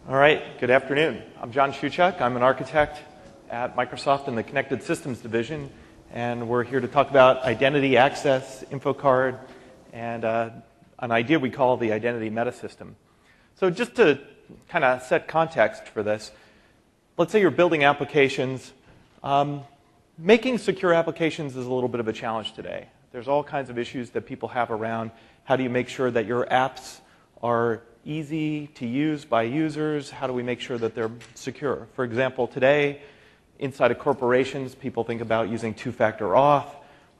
All right, good afternoon. I'm John Shewchuk. I'm an architect at Microsoft in the Connected Systems division, and we're here to talk about identity access, InfoCard, and an idea we call the identity metasystem. So just to kind of set context for this, let's say you're building applications. Making secure applications is a little bit of a challenge today. There's all kinds of issues that people have around how do you make sure that your apps are easy to use by users? How do we make sure that they're secure? For example, today, inside of corporations, people think about using two-factor auth.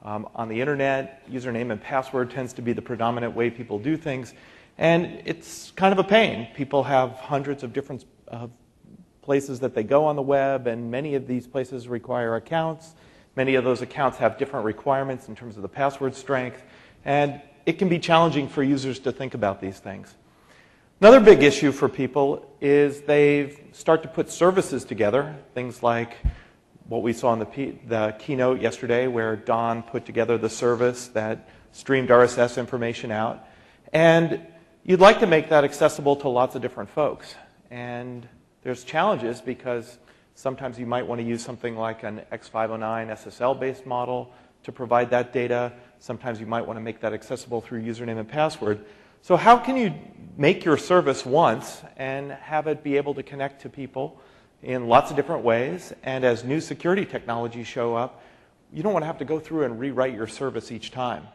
On the internet, username and password tends to be the predominant way people do things. And it's kind of a pain. People have hundreds of different places that they go on the web, and many of these places require accounts. Many of those accounts have different requirements in terms of the password strength. And it can be challenging for users to think about these things. Another big issue for people is they start to put services together, things like what we saw in the keynote yesterday where Don put together the service that streamed RSS information out. And you'd like to make that accessible to lots of different folks. And there's challenges because sometimes you might want to use something like an X509 SSL-based model to provide that data. Sometimes you might want to make that accessible through username and password. So how can you make your service once and have it be able to connect to people in lots of different ways? And as new security technologies show up, you don't want to have to go through and rewrite your service each time.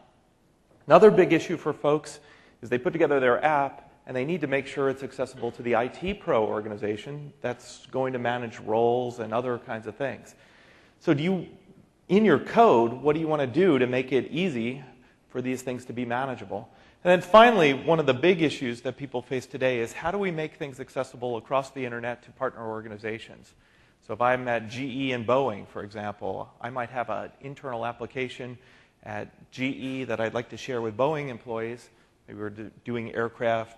Another big issue for folks is they put together their app and they need to make sure it's accessible to the IT pro organization that's going to manage roles and other kinds of things. So in your code, what do you want to do to make it easy for these things to be manageable? And then finally, one of the big issues that people face today is how do we make things accessible across the internet to partner organizations? So if I'm at GE and Boeing, for example, I might have an internal application at GE that I'd like to share with Boeing employees. Maybe we're doing aircraft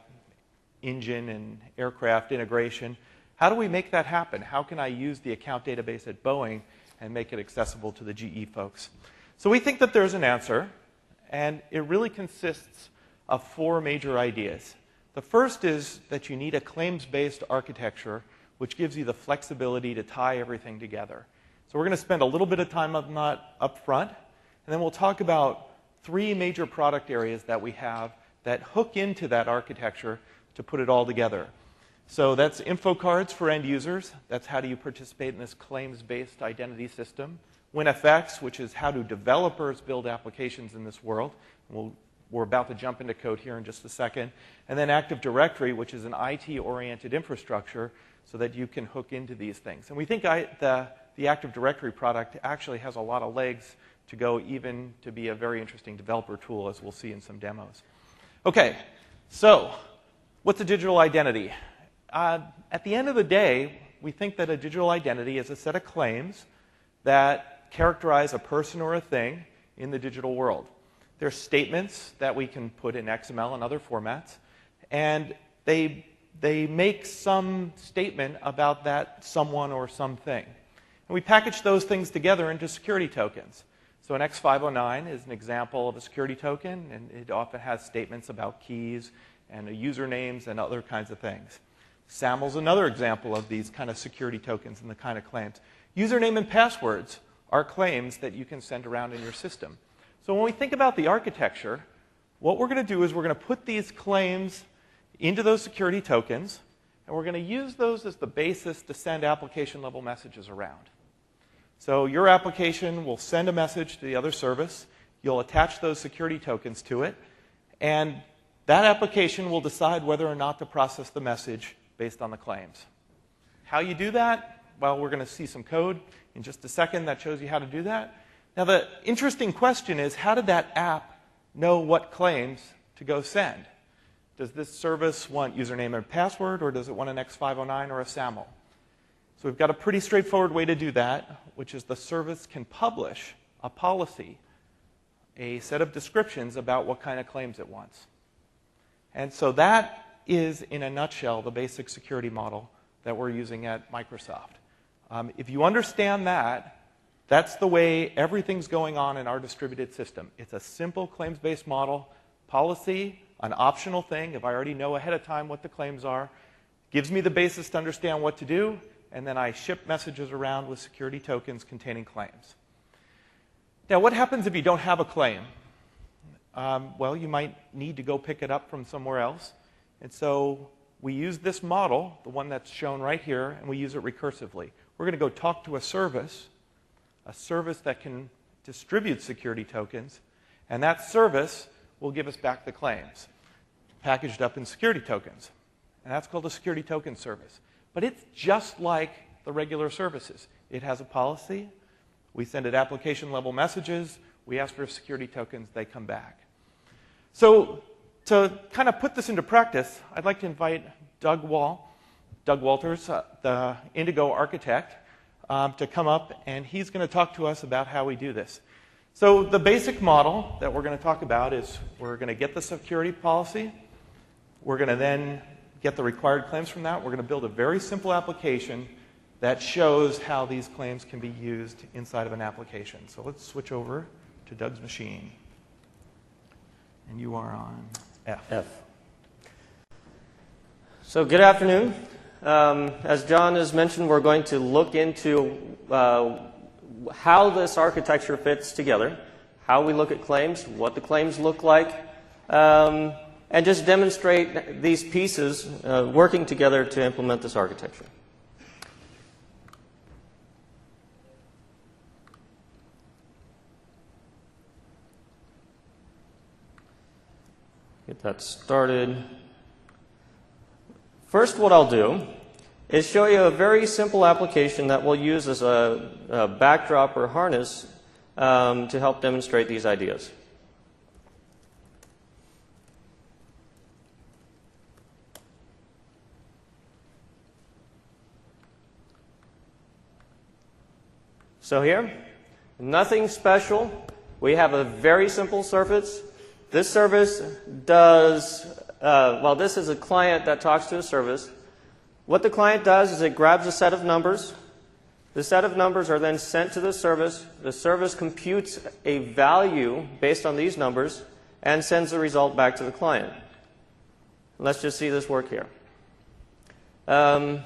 engine and aircraft integration. How do we make that happen? How can I use the account database at Boeing and make it accessible to the GE folks? So we think that there's an answer, and it really consists of four major ideas. The first is that you need a claims-based architecture which gives you the flexibility to tie everything together. So we're going to spend a little bit of time on that up front, and then we'll talk about three major product areas that we have that hook into that architecture to put it all together. So that's InfoCards for end users. That's how do you participate in this claims-based identity system. WinFX, which is how do developers build applications in this world. We're about to jump into code here in just a second. And then Active Directory, which is an IT-oriented infrastructure so that you can hook into these things. And we think the Active Directory product actually has a lot of legs to go even to be a very interesting developer tool, as we'll see in some demos. Okay, so what's a digital identity? At the end of the day, we think that a digital identity is a set of claims that characterize a person or a thing in the digital world. They're statements that we can put in XML and other formats, and they make some statement about that someone or something. And we package those things together into security tokens. So an X509 is an example of a security token, and it often has statements about keys and usernames and other kinds of things. SAML is another example of these kind of security tokens and the kind of claims. Username and passwords are claims that you can send around in your system. So when we think about the architecture, what we're going to do is we're going to put these claims into those security tokens, and we're going to use those as the basis to send application-level messages around. So your application will send a message to the other service. You'll attach those security tokens to it, and that application will decide whether or not to process the message based on the claims. How you do that? Well, we're going to see some code in just a second that shows you how to do that. Now, the interesting question is, how did that app know what claims to go send? Does this service want username and password, or does it want an X509 or a SAML? So we've got a pretty straightforward way to do that, which is the service can publish a policy, a set of descriptions about what kind of claims it wants. And so that is, in a nutshell, the basic security model that we're using at Microsoft. If you understand that, that's the way everything's going on in our distributed system. It's a simple claims-based model, policy, an optional thing. If I already know ahead of time what the claims are, gives me the basis to understand what to do, and then I ship messages around with security tokens containing claims. Now, what happens if you don't have a claim? Well, you might need to go pick it up from somewhere else. And so we use this model, the one that's shown right here, and we use it recursively. We're going to go talk to a service that can distribute security tokens, and that service will give us back the claims, packaged up in security tokens. And that's called a security token service. But it's just like the regular services. It has a policy. We send it application-level messages. We ask for security tokens. They come back. So to kind of put this into practice, I'd like to invite Doug Walters, the Indigo architect, to come up, and he's going to talk to us about how we do this. So the basic model that we're going to talk about is we're going to get the security policy. We're going to then get the required claims from that. We're going to build a very simple application that shows how these claims can be used inside of an application. So let's switch over to Doug's machine. And you are on F. So good afternoon. As John has mentioned, we're going to look into how this architecture fits together, how we look at claims, what the claims look like, and just demonstrate these pieces working together to implement this architecture. Get that started. First, what I'll do is show you a very simple application that we'll use as a backdrop or harness to help demonstrate these ideas. So here, nothing special. We have a very simple service. This service does, this is a client that talks to a service. What the client does is it grabs a set of numbers. The set of numbers are then sent to the service. The service computes a value based on these numbers and sends the result back to the client. Let's just see this work here. Now,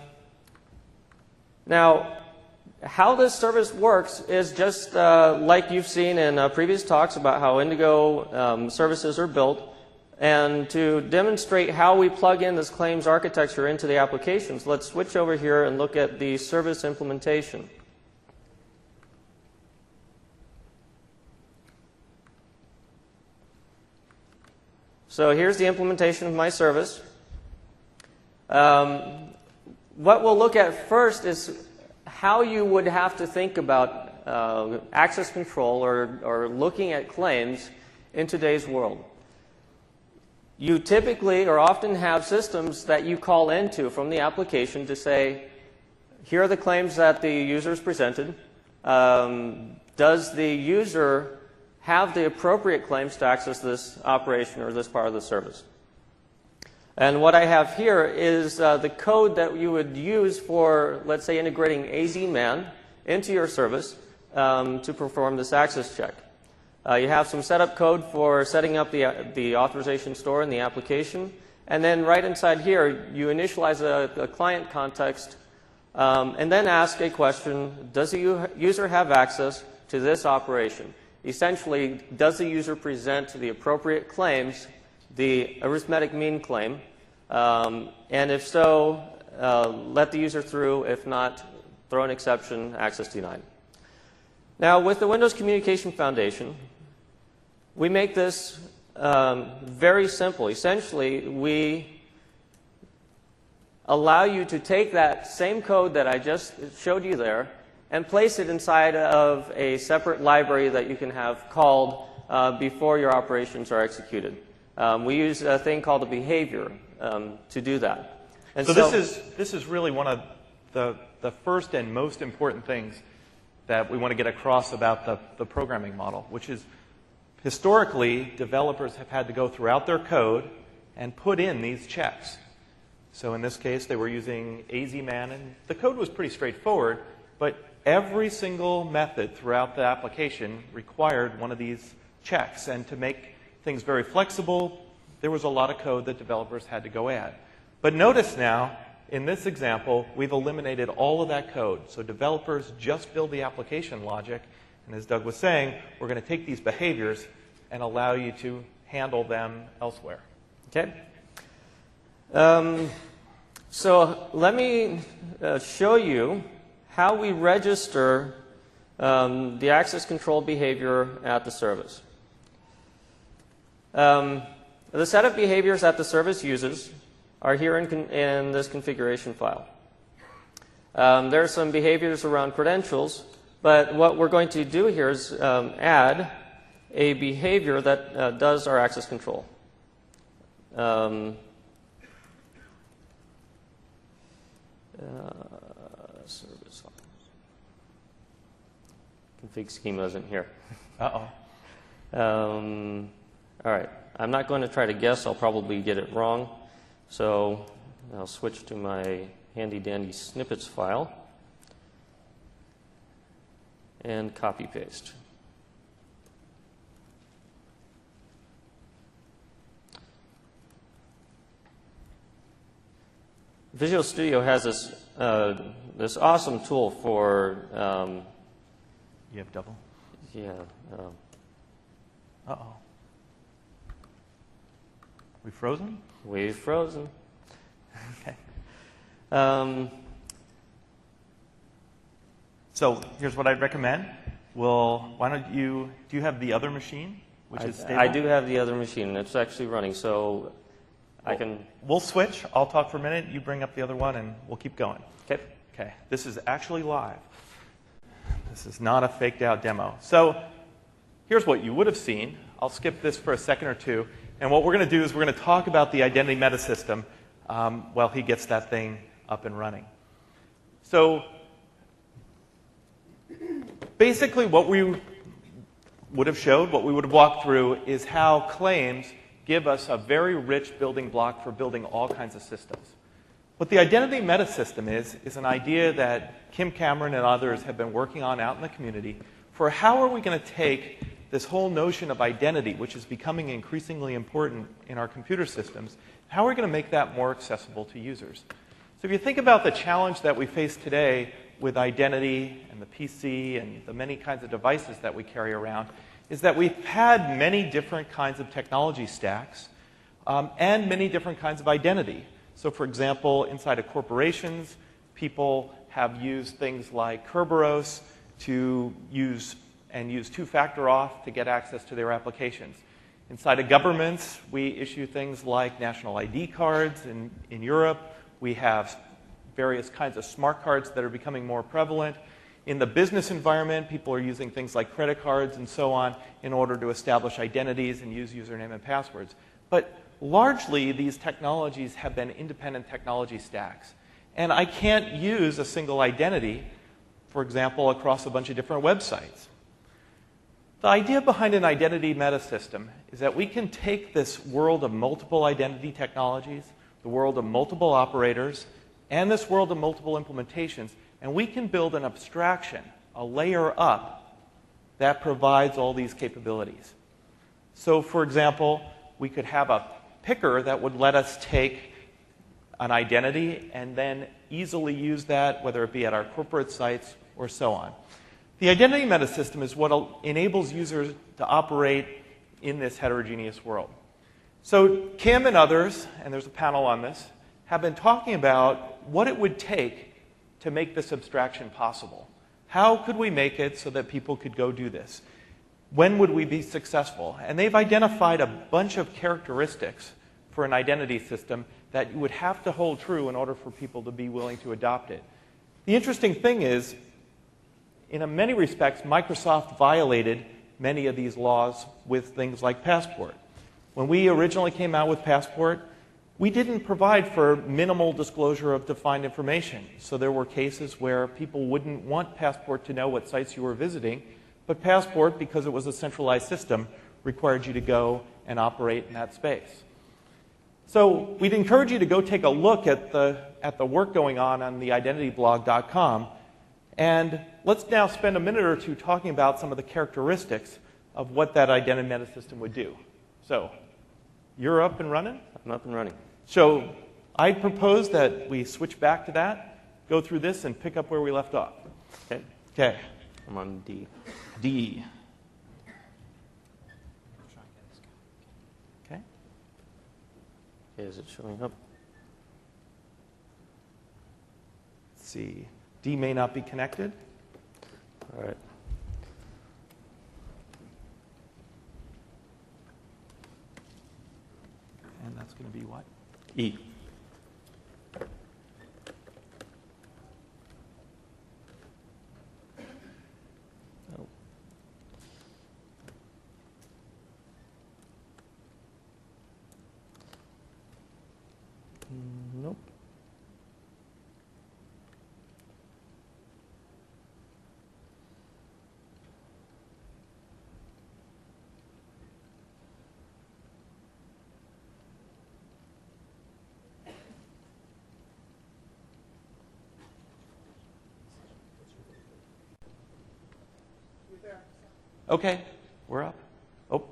how this service works is just like you've seen in previous talks about how Indigo services are built. And to demonstrate how we plug in this claims architecture into the applications, let's switch over here and look at the service implementation. So here's the implementation of my service. What we'll look at first is how you would have to think about access control or looking at claims in today's world. You typically or often have systems that you call into from the application to say, here are the claims that the user's presented. Does the user have the appropriate claims to access this operation or this part of the service? And what I have here is the code that you would use for, let's say, integrating AZMan into your service to perform this access check. You have some setup code for setting up the authorization store in the application. And then right inside here, you initialize a client context and then ask a question, does the user have access to this operation? Essentially, does the user present the appropriate claims, the arithmetic mean claim? And if so, let the user through. If not, throw an exception, access denied. Now, with the Windows Communication Foundation, we make this very simple. Essentially, we allow you to take that same code that I just showed you there and place it inside of a separate library that you can have called before your operations are executed. We use a thing called a behavior to do that. And so this is really one of the first and most important things that we want to get across about the programming model, which is historically, developers have had to go throughout their code and put in these checks. So in this case, they were using AZMan, and the code was pretty straightforward, but every single method throughout the application required one of these checks. And to make things very flexible, there was a lot of code that developers had to go add. But notice now, in this example, we've eliminated all of that code. So developers just build the application logic. And as Doug was saying, we're going to take these behaviors and allow you to handle them elsewhere. Okay. So let me show you how we register the access control behavior at the service. The set of behaviors that the service uses are here in this configuration file. There are some behaviors around credentials, but what we're going to do here is add a behavior that does our access control. Service config schema isn't here. Uh-oh. All right. I'm not going to try to guess. I'll probably get it wrong. So I'll switch to my handy-dandy snippets file and copy-paste. Visual Studio has this awesome tool for You have double? yeah. Uh-oh. We frozen? We've frozen. Okay. So here's what I'd recommend. Why don't do you have the other machine, which is stable? I do have the other machine. It's actually running, so I can... We'll switch. I'll talk for a minute. You bring up the other one, and we'll keep going. Okay. Okay. This is actually live. This is not a faked out demo. So here's what you would have seen. I'll skip this for a second or two. And what we're going to do is we're going to talk about the identity metasystem while he gets that thing up and running. So basically what we would have showed, what we would have walked through, is how claims give us a very rich building block for building all kinds of systems. What the identity metasystem is an idea that Kim Cameron and others have been working on out in the community for how are we going to take this whole notion of identity, which is becoming increasingly important in our computer systems, how are we going to make that more accessible to users? So if you think about the challenge that we face today with identity and the PC and the many kinds of devices that we carry around, is that we've had many different kinds of technology stacks and many different kinds of identity. So for example, inside of corporations, people have used things like Kerberos to use two-factor auth to get access to their applications. Inside of governments, we issue things like national ID cards. In Europe, we have various kinds of smart cards that are becoming more prevalent. In the business environment, people are using things like credit cards and so on in order to establish identities and use username and passwords. But largely, these technologies have been independent technology stacks. And I can't use a single identity, for example, across a bunch of different websites. The idea behind an identity metasystem is that we can take this world of multiple identity technologies, the world of multiple operators, and this world of multiple implementations, and we can build an abstraction, a layer up, that provides all these capabilities. So, for example, we could have a picker that would let us take an identity and then easily use that, whether it be at our corporate sites or so on. The identity metasystem is what enables users to operate in this heterogeneous world. So Kim and others, and there's a panel on this, have been talking about what it would take to make this abstraction possible. How could we make it so that people could go do this? When would we be successful? And they've identified a bunch of characteristics for an identity system that you would have to hold true in order for people to be willing to adopt it. The interesting thing is, in many respects, Microsoft violated many of these laws with things like Passport. When we originally came out with Passport, we didn't provide for minimal disclosure of defined information. So there were cases where people wouldn't want Passport to know what sites you were visiting, but Passport, because it was a centralized system, required you to go and operate in that space. So we'd encourage you to go take a look at the work going on the identityblog.com. And let's now spend a minute or two talking about some of the characteristics of what that identity metasystem would do. So, you're up and running? I'm up and running. So, I propose that we switch back to that, go through this, and pick up where we left off. Okay. Okay. I'm on D. D. Okay. Is it showing up? Let's see. D may not be connected. All right. And that's going to be what? E. Oh. Nope. Okay, we're up. Oh,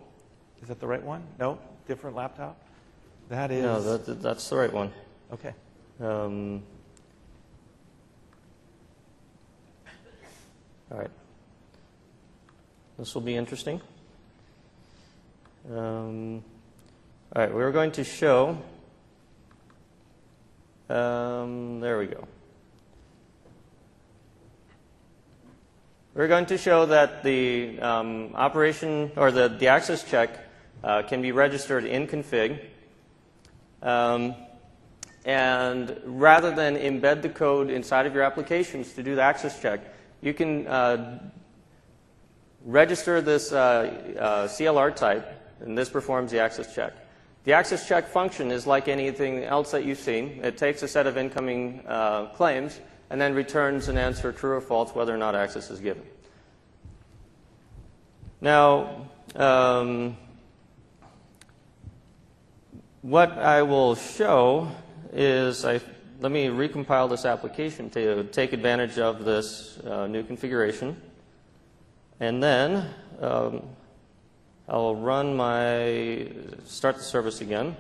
is that the right one? No, different laptop? That is... No, that's the right one. Okay. All right. This will be interesting. All right, we're going to show... there we go. We're going to show that the operation, or the access check can be registered in config. And rather than embed the code inside of your applications to do the access check, you can register this CLR type, and this performs the access check. The access check function is like anything else that you've seen. It takes a set of incoming claims and then returns an answer true or false whether or not access is given. Now, what I will show is, let me recompile this application to take advantage of this new configuration. And then I'll start the service again.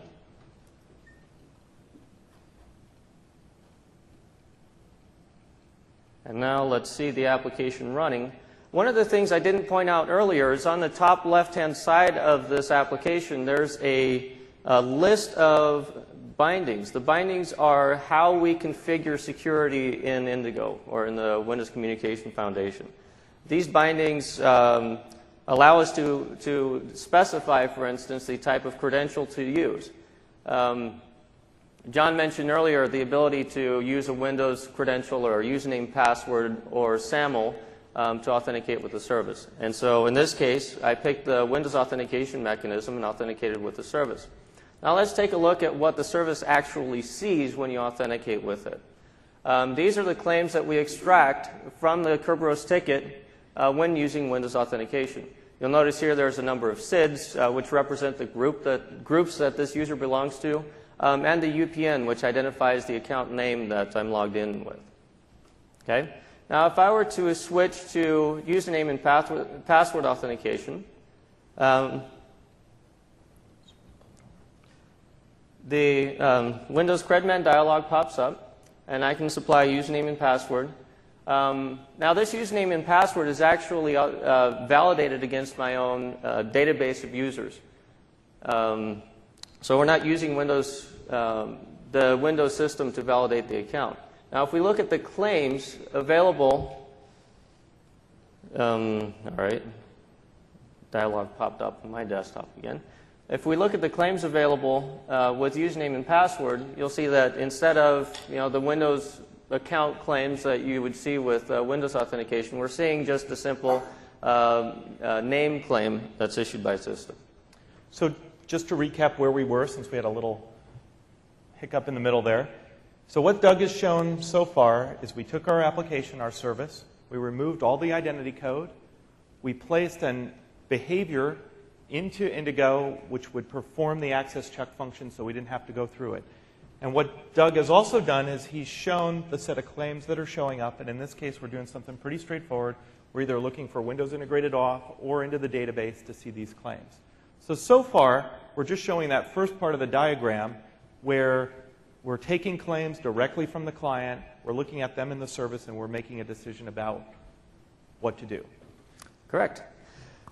And now let's see the application running. One of the things I didn't point out earlier is on the top left-hand side of this application, there's a list of bindings. The bindings are how we configure security in Indigo, or in the Windows Communication Foundation. These bindings allow us to specify, for instance, the type of credential to use. John mentioned earlier the ability to use a Windows credential or username, password, or SAML to authenticate with the service. And so in this case, I picked the Windows authentication mechanism and authenticated with the service. Now let's take a look at what the service actually sees when you authenticate with it. These are the claims that we extract from the Kerberos ticket when using Windows authentication. You'll notice here there's a number of SIDs, which represent the groups that this user belongs to, and the UPN, which identifies the account name that I'm logged in with. Okay? Now, if I were to switch to username and password authentication, the Windows CredMan dialog pops up, and I can supply a username and password. Now, this username and password is actually validated against my own database of users. So we're not using the Windows system to validate the account. Now, if we look at the claims available, all right, dialog popped up on my desktop again. If we look at the claims available with username and password, you'll see that instead of the Windows account claims that you would see with Windows authentication, we're seeing just a simple name claim that's issued by system. So just to recap where we were, since we had a little hiccup in the middle there. So what Doug has shown so far is we took our application, our service, we removed all the identity code, we placed a behavior into Indigo which would perform the access check function so we didn't have to go through it. And what Doug has also done is he's shown the set of claims that are showing up, and in this case we're doing something pretty straightforward. We're either looking for Windows integrated auth or into the database to see these claims. So far, we're just showing that first part of the diagram where we're taking claims directly from the client, we're looking at them in the service, and we're making a decision about what to do. Correct.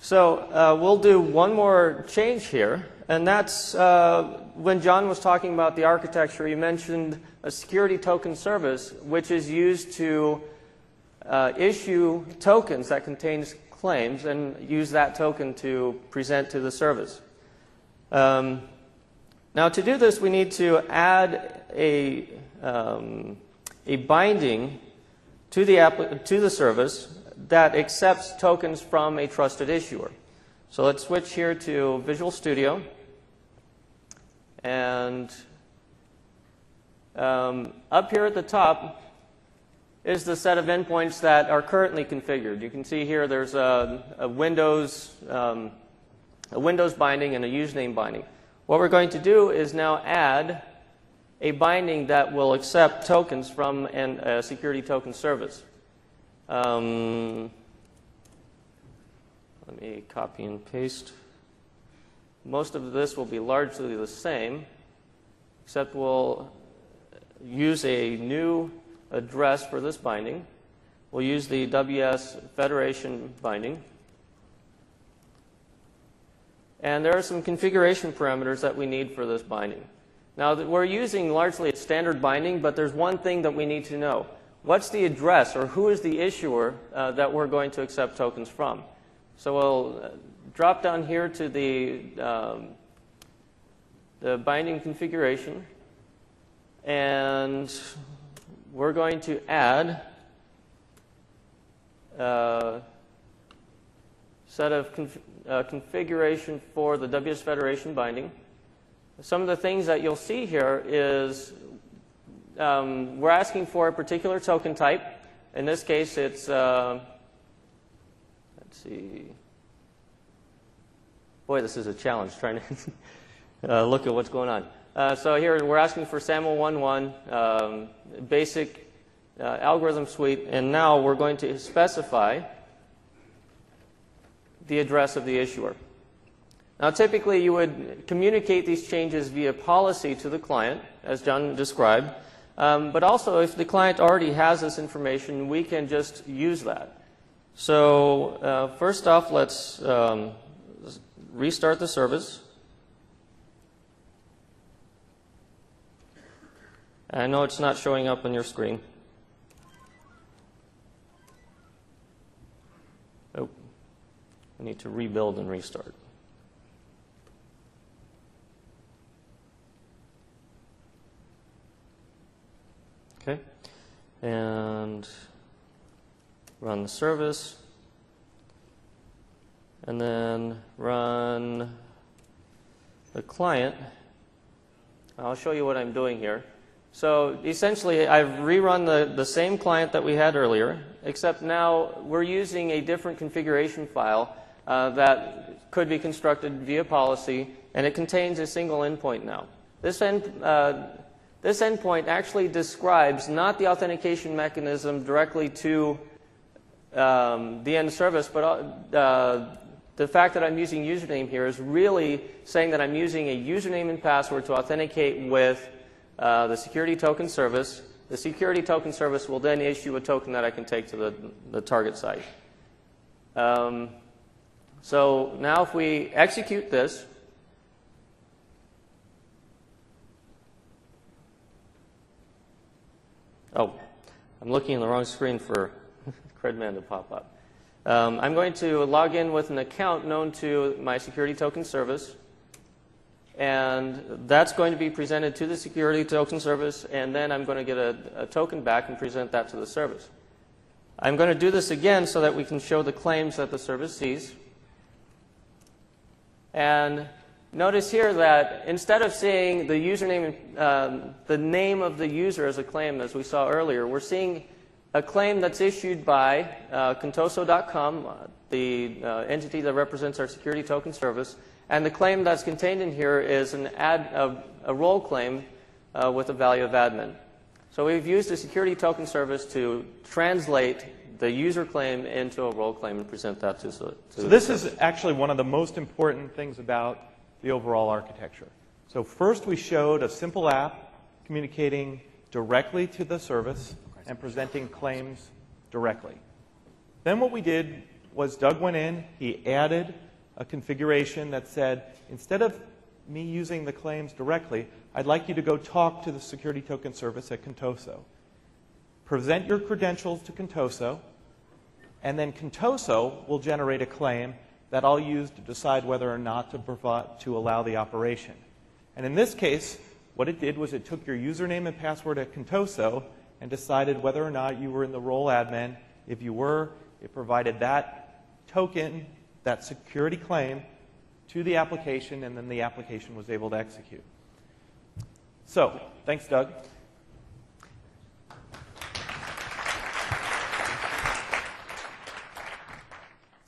So we'll do one more change here, and that's when John was talking about the architecture, he mentioned a security token service, which is used to issue tokens that contains claims and use that token to present to the service. Now, to do this, we need to add a binding to the service that accepts tokens from a trusted issuer. So let's switch here to Visual Studio. And up here at the top is the set of endpoints that are currently configured. You can see here there's a Windows binding and a username binding. What we're going to do is now add a binding that will accept tokens from a security token service. Let me copy and paste. Most of this will be largely the same, except we'll use a new address for this binding. We'll use the WS Federation binding. And there are some configuration parameters that we need for this binding. Now, we're using largely a standard binding, but there's one thing that we need to know. What's the address, or who is the issuer that we're going to accept tokens from? So we'll drop down here to the binding configuration, and we're going to add a set of configuration for the WS Federation binding. Some of the things that you'll see here is we're asking for a particular token type. In this case, it's, let's see. Boy, this is a challenge trying to look at what's going on. So here we're asking for SAML 1.1, basic algorithm suite, and now we're going to specify the address of the issuer. Now, typically, you would communicate these changes via policy to the client, as John described. But also, if the client already has this information, we can just use that. So first off, let's restart the service. I know it's not showing up on your screen. Oh, I need to rebuild and restart. Okay, and run the service, and then run the client. I'll show you what I'm doing here. So essentially, I've rerun the same client that we had earlier, except now we're using a different configuration file that could be constructed via policy, and it contains a single endpoint now. This endpoint actually describes not the authentication mechanism directly to the end service, but the fact that I'm using username here is really saying that I'm using a username and password to authenticate with the security token service. The security token service will then issue a token that I can take to the target site. So now if we execute this, oh, I'm looking in the wrong screen for Credman to pop up. I'm going to log in with an account known to my security token service, and that's going to be presented to the security token service, and then I'm going to get a token back and present that to the service. I'm going to do this again so that we can show the claims that the service sees. And notice here that instead of seeing the username, the name of the user as a claim, as we saw earlier, we're seeing a claim that's issued by Contoso.com, the entity that represents our security token service. And the claim that's contained in here is a role claim with a value of admin. So we've used the security token service to translate the user claim into a role claim and present that to So this is actually one of the most important things about the overall architecture. So first we showed a simple app communicating directly to the service and presenting claims directly. Then what we did was Doug went in, he added a configuration that said, instead of me using the claims directly, I'd like you to go talk to the security token service at Contoso. Present your credentials to Contoso, and then Contoso will generate a claim that I'll use to decide whether or not to allow the operation. And in this case, what it did was it took your username and password at Contoso and decided whether or not you were in the role admin. If you were, it provided that token, that security claim, to the application, and then the application was able to execute. So, thanks, Doug.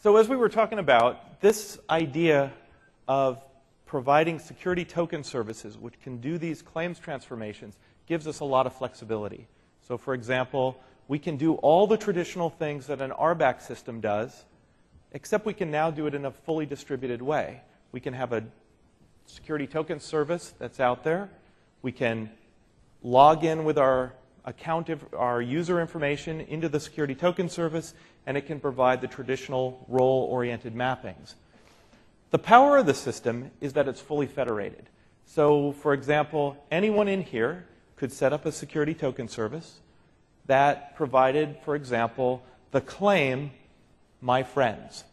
So as we were talking about, this idea of providing security token services which can do these claims transformations gives us a lot of flexibility. So for example, we can do all the traditional things that an RBAC system does, except we can now do it in a fully distributed way. We can have a security token service that's out there. We can log in with our our user information into the security token service, and it can provide the traditional role-oriented mappings. The power of the system is that it's fully federated. So, for example, anyone in here could set up a security token service that provided, for example, the claim, my friends.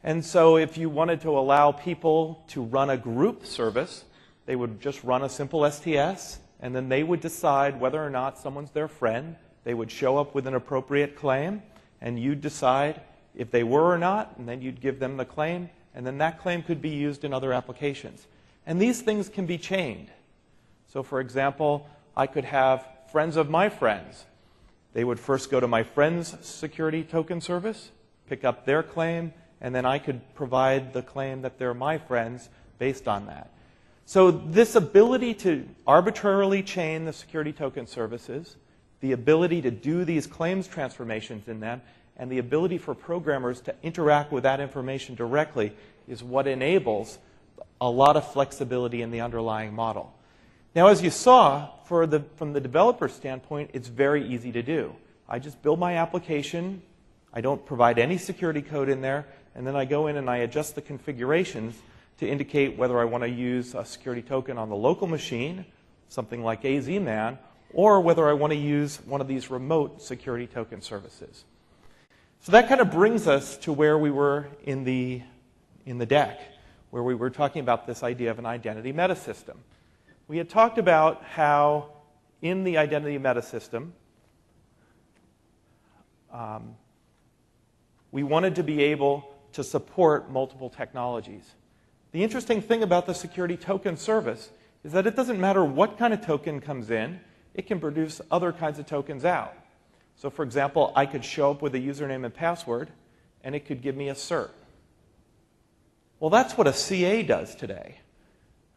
And so if you wanted to allow people to run a group service, they would just run a simple STS, and then they would decide whether or not someone's their friend. They would show up with an appropriate claim, and you'd decide if they were or not, and then you'd give them the claim, and then that claim could be used in other applications. And these things can be chained. So for example, I could have friends of my friends. They would first go to my friend's security token service, pick up their claim, and then I could provide the claim that they're my friends based on that. So this ability to arbitrarily chain the security token services, the ability to do these claims transformations in them, and the ability for programmers to interact with that information directly is what enables a lot of flexibility in the underlying model. Now, as you saw, from the developer standpoint, it's very easy to do. I just build my application. I don't provide any security code in there, and then I go in and I adjust the configurations to indicate whether I want to use a security token on the local machine, something like AZMan, or whether I want to use one of these remote security token services. So that kind of brings us to where we were in the deck, where we were talking about this idea of an identity metasystem. We had talked about how in the identity metasystem, we wanted to be able to support multiple technologies. The interesting thing about the security token service is that it doesn't matter what kind of token comes in, it can produce other kinds of tokens out. So for example, I could show up with a username and password, and it could give me a cert. Well, that's what a CA does today.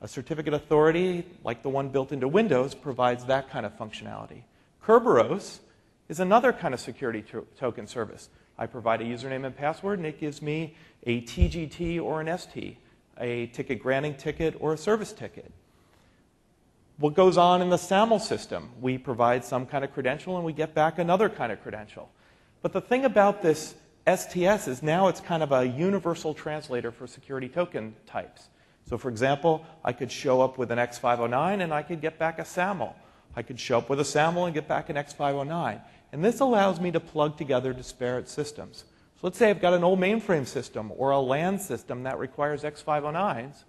A certificate authority, like the one built into Windows, provides that kind of functionality. Kerberos is another kind of security token service. I provide a username and password, and it gives me a TGT or an ST, a ticket granting ticket or a service ticket. What goes on in the SAML system? We provide some kind of credential, and we get back another kind of credential. But the thing about this STS is now it's kind of a universal translator for security token types. So for example, I could show up with an X509 and I could get back a SAML. I could show up with a SAML and get back an X509. And this allows me to plug together disparate systems. So let's say I've got an old mainframe system or a LAN system that requires X509s,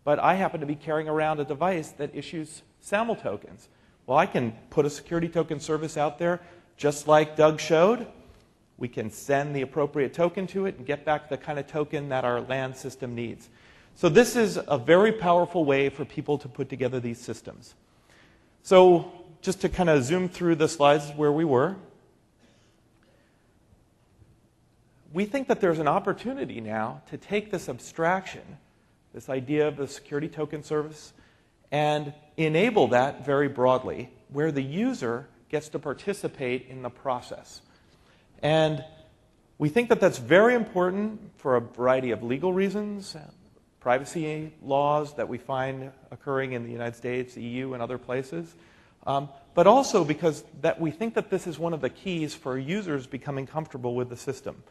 but I happen to be carrying around a device that issues SAML tokens. Well, I can put a security token service out there just like Doug showed. We can send the appropriate token to it and get back the kind of token that our LAN system needs. So this is a very powerful way for people to put together these systems. So just to kind of zoom through the slides where we were, we think that there's an opportunity now to take this abstraction, this idea of the security token service, and enable that very broadly, where the user gets to participate in the process. And we think that that's very important for a variety of legal reasons, privacy laws that we find occurring in the United States, EU, and other places. but also because that we think that this is one of the keys for users becoming comfortable with the system.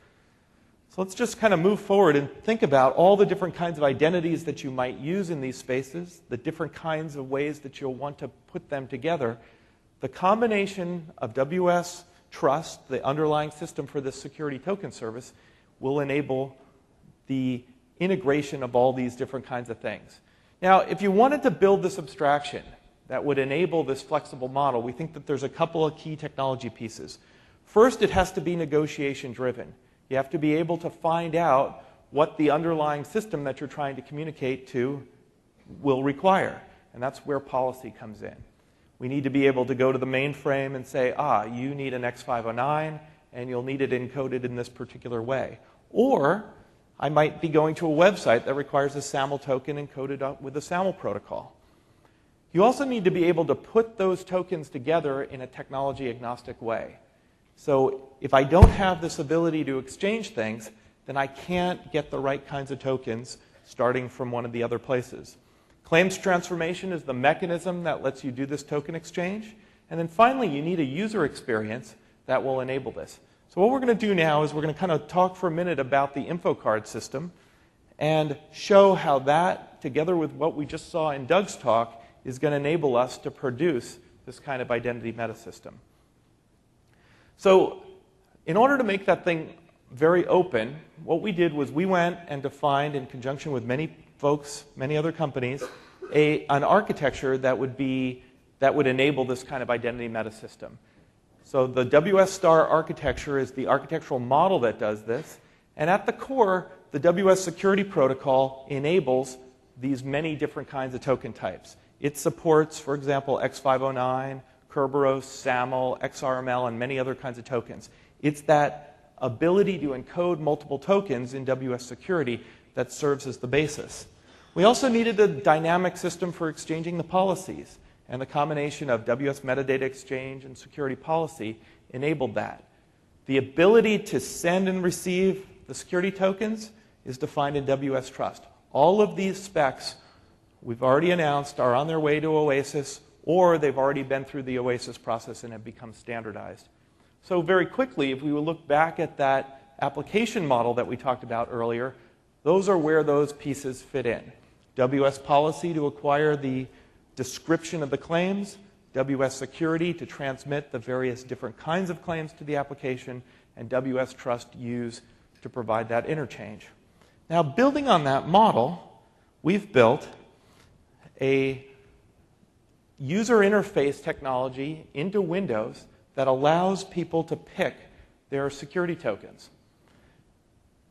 So let's just kind of move forward and think about all the different kinds of identities that you might use in these spaces, the different kinds of ways that you'll want to put them together. The combination of WS Trust, the underlying system for this security token service, will enable the integration of all these different kinds of things. Now, if you wanted to build this abstraction that would enable this flexible model, we think that there's a couple of key technology pieces. First, it has to be negotiation driven. You have to be able to find out what the underlying system that you're trying to communicate to will require. And that's where policy comes in. We need to be able to go to the mainframe and say, you need an X509, and you'll need it encoded in this particular way. Or I might be going to a website that requires a SAML token encoded up with a SAML protocol. You also need to be able to put those tokens together in a technology agnostic way. So if I don't have this ability to exchange things, then I can't get the right kinds of tokens starting from one of the other places. Claims transformation is the mechanism that lets you do this token exchange. And then finally, you need a user experience that will enable this. So what we're going to do now is we're going to kind of talk for a minute about the InfoCard system and show how that, together with what we just saw in Doug's talk, is going to enable us to produce this kind of identity metasystem. So in order to make that thing very open, what we did was we went and defined, in conjunction with many folks, many other companies, an architecture that would enable this kind of identity metasystem. So the WS Star architecture is the architectural model that does this. And at the core, the WS security protocol enables these many different kinds of token types. It supports, for example, X509, Kerberos, SAML, XRML, and many other kinds of tokens. It's that ability to encode multiple tokens in WS security that serves as the basis. We also needed a dynamic system for exchanging the policies, and the combination of WS metadata exchange and security policy enabled that. The ability to send and receive the security tokens is defined in WS Trust. All of these specs we've already announced are on their way to OASIS, or they've already been through the OASIS process and have become standardized. So very quickly, if we will look back at that application model that we talked about earlier, those are where those pieces fit in. WS policy to acquire the description of the claims, WS security to transmit the various different kinds of claims to the application, and WS Trust use to provide that interchange. Now, building on that model, we've built a user interface technology into Windows that allows people to pick their security tokens.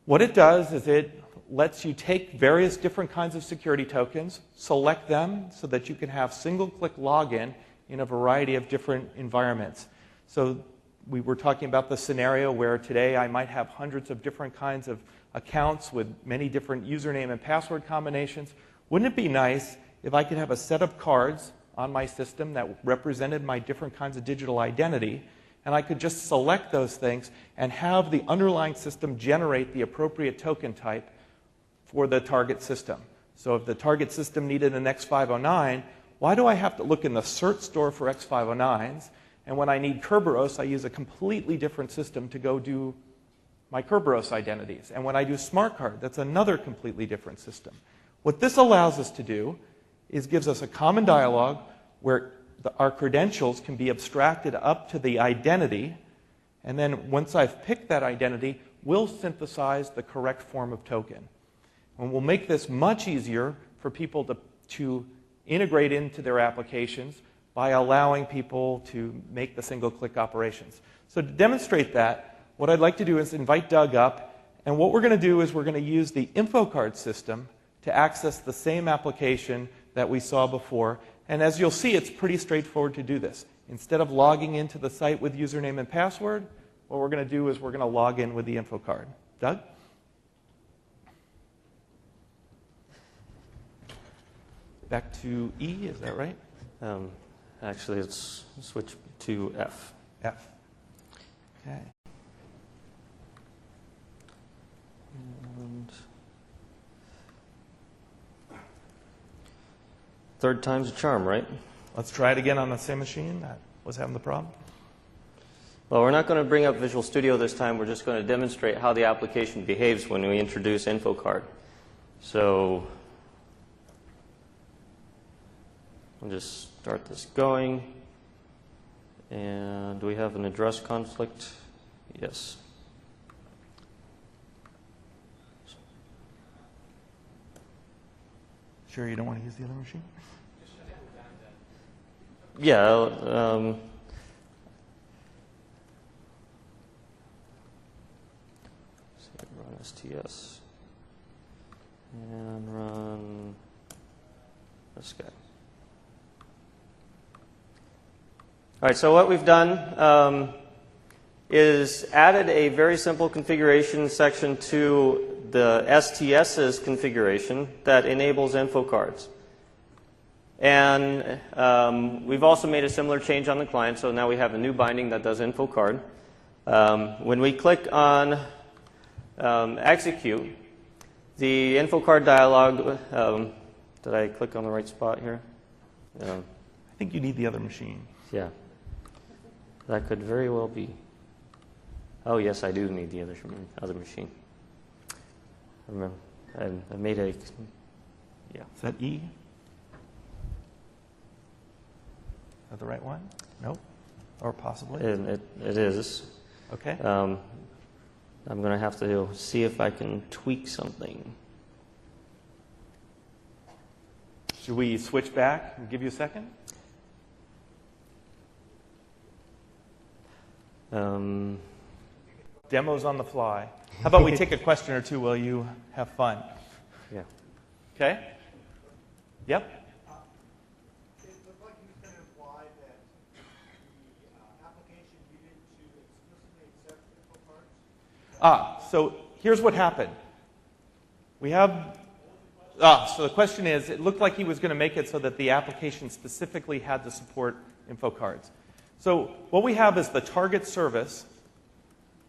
What it does is it lets you take various different kinds of security tokens, select them so that you can have single-click login in a variety of different environments. So we were talking about the scenario where today I might have hundreds of different kinds of accounts with many different username and password combinations. Wouldn't it be nice if I could have a set of cards on my system that represented my different kinds of digital identity, and I could just select those things and have the underlying system generate the appropriate token type for the target system. So if the target system needed an X509, why do I have to look in the cert store for X509s? And when I need Kerberos, I use a completely different system to go do my Kerberos identities. And when I do Smart Card, that's another completely different system. What this allows us to do is gives us a common dialogue where our credentials can be abstracted up to the identity, and then once I've picked that identity, we'll synthesize the correct form of token. And we'll make this much easier for people to integrate into their applications by allowing people to make the single-click operations. So to demonstrate that, what I'd like to do is invite Doug up, and what we're going to do is we're going to use the InfoCard system to access the same application that we saw before. And as you'll see, it's pretty straightforward to do this. Instead of logging into the site with username and password, what we're going to do is we're going to log in with the InfoCard. Doug? Back to E, is that right? Actually, let's switch to F. F. Okay. And third time's a charm, right? Let's try it again on the same machine that was having the problem. Well, we're not going to bring up Visual Studio this time. We're just going to demonstrate how the application behaves when we introduce InfoCard. So I'll just start this going. And do we have an address conflict? Yes. Sure you don't want to use the other machine? Yeah. Run STS and run this guy. All right, so what we've done is added a very simple configuration section to the STS's configuration that enables InfoCards. And we've also made a similar change on the client, so now we have a new binding that does InfoCard. When we click on execute, the InfoCard dialog, did I click on the right spot here? I think you need the other machine. Yeah, that could very well be. Oh yes, I do need the other machine. I remember, I made a, yeah. Is that E? Is that the right one? Nope. Or possibly? It is. Okay. I'm going to have to see if I can tweak something. Should we switch back and give you a second? Demos on the fly. How about we take a question or two while you have fun? Yeah. Okay? Yep. It looked like he was going to imply that the application needed to explicitly accept InfoCards. So here's what happened. We have, so the question is, it looked like he was going to make it so that the application specifically had to support InfoCards. So what we have is the target service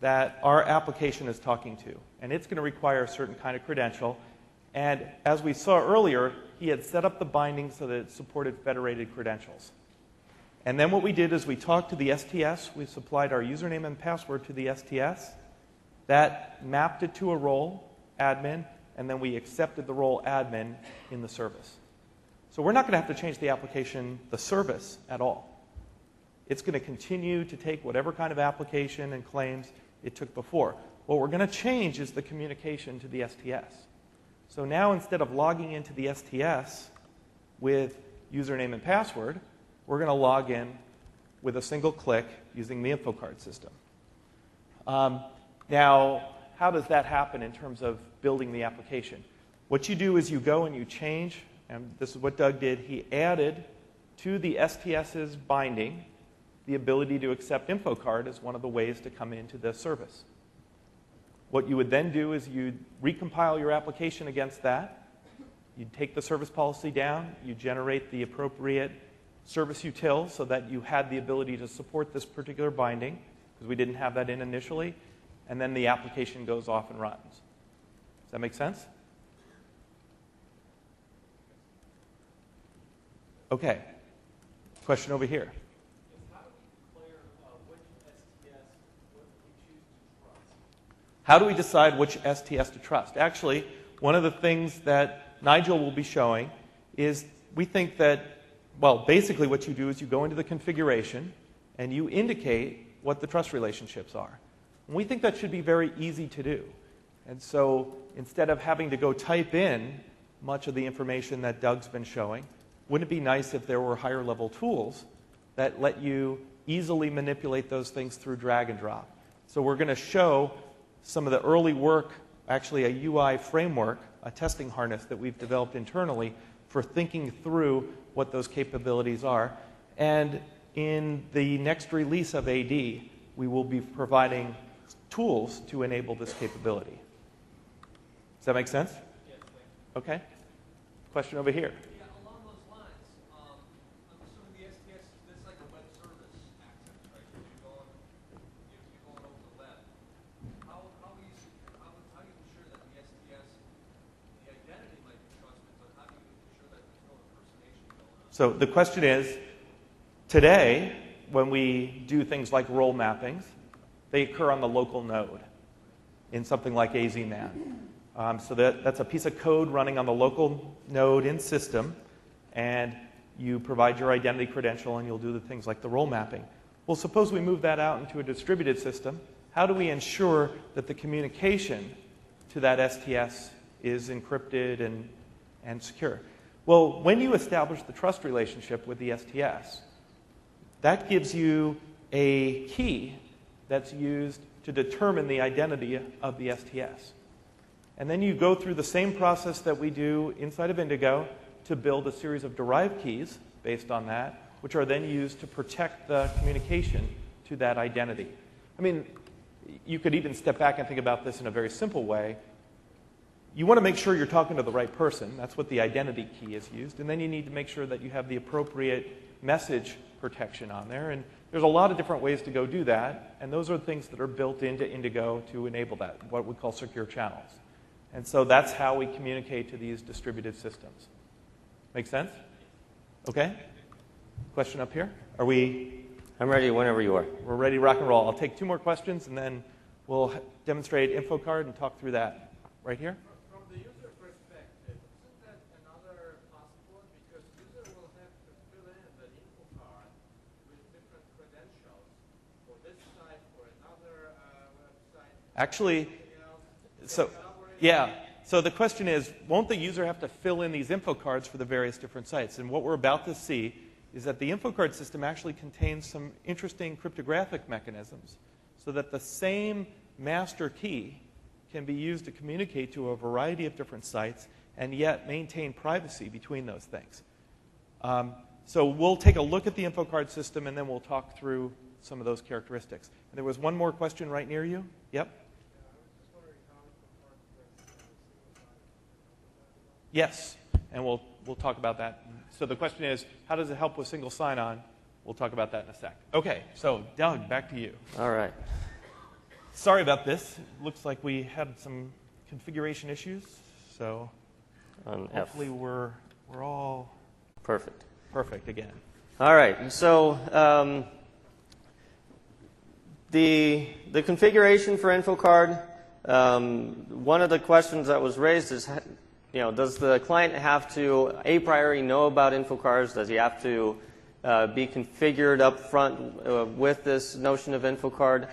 that our application is talking to. And it's going to require a certain kind of credential. And as we saw earlier, he had set up the binding so that it supported federated credentials. And then what we did is we talked to the STS. We supplied our username and password to the STS. That mapped it to a role, admin, and then we accepted the role admin in the service. So we're not going to have to change the application, the service, at all. It's going to continue to take whatever kind of application and claims it took before. What we're going to change is the communication to the STS. So now instead of logging into the STS with username and password, we're going to log in with a single click using the InfoCard system. Now, how does that happen in terms of building the application? What you do is you go and you change, and this is what Doug did. He added to the STS's binding the ability to accept InfoCard as one of the ways to come into the service. What you would then do is you'd recompile your application against that. You'd take the service policy down. You generate the appropriate service util so that you had the ability to support this particular binding, because we didn't have that in initially. And then the application goes off and runs. Does that make sense? Okay. Question over here. How do we decide which STS to trust? Actually, one of the things that Nigel will be showing is we think that, well, basically what you do is you go into the configuration and you indicate what the trust relationships are. And we think that should be very easy to do. And so instead of having to go type in much of the information that Doug's been showing, wouldn't it be nice if there were higher level tools that let you easily manipulate those things through drag and drop? So we're going to show some of the early work, actually a UI framework, a testing harness that we've developed internally for thinking through what those capabilities are. And in the next release of AD, we will be providing tools to enable this capability. Does that make sense? Yes. Okay. Question over here. Yeah, along those lines, I'm assuming the STS is like a web service access, right? So you're going over the web. How do you ensure that the STS, the identity might be trusted, but how do you ensure that there's no impersonation going on? So the question is, Today, when we do things like role mappings, they occur on the local node in something like AZMan. So that's a piece of code running on the local node in system, and you provide your identity credential and you'll do the things like the role mapping. Well, suppose we move that out into a distributed system. How do we ensure that the communication to that STS is encrypted and secure? Well, when you establish the trust relationship with the STS, that gives you a key that's used to determine the identity of the STS. And then you go through the same process that we do inside of Indigo to build a series of derived keys based on that, which are then used to protect the communication to that identity. I mean, you could even step back and think about this in a very simple way. You want to make sure you're talking to the right person. That's what the identity key is used. And then you need to make sure that you have the appropriate message protection on there. And there's a lot of different ways to go do that. And those are things that are built into Indigo to enable that, what we call secure channels. And so that's how we communicate to these distributed systems. Make sense? Okay? Question up here? Are we? I'm ready whenever you are. We're ready to rock and roll. I'll take 2 more questions, and then we'll demonstrate InfoCard and talk through that. Right here? From the user perspective, isn't that another possibility? Because user will have to fill in the InfoCard with different credentials for this site, for another website. Actually, so the question is, won't the user have to fill in these InfoCards for the various different sites? And what we're about to see is that the InfoCard system actually contains some interesting cryptographic mechanisms so that the same master key can be used to communicate to a variety of different sites and yet maintain privacy between those things. So we'll take a look at the InfoCard system and then we'll talk through some of those characteristics. And there was one more question right near you. Yep. Yes, and we'll talk about that. So the question is, how does it help with single sign-on? We'll talk about that in a sec. Okay, so Doug, back to you. All right. Sorry about this. Looks like we had some configuration issues, so hopefully we're all perfect again. All right. So the configuration for InfoCard. One of the questions that was raised is, does the client have to a priori know about InfoCards? Does he have to be configured up front with this notion of InfoCard?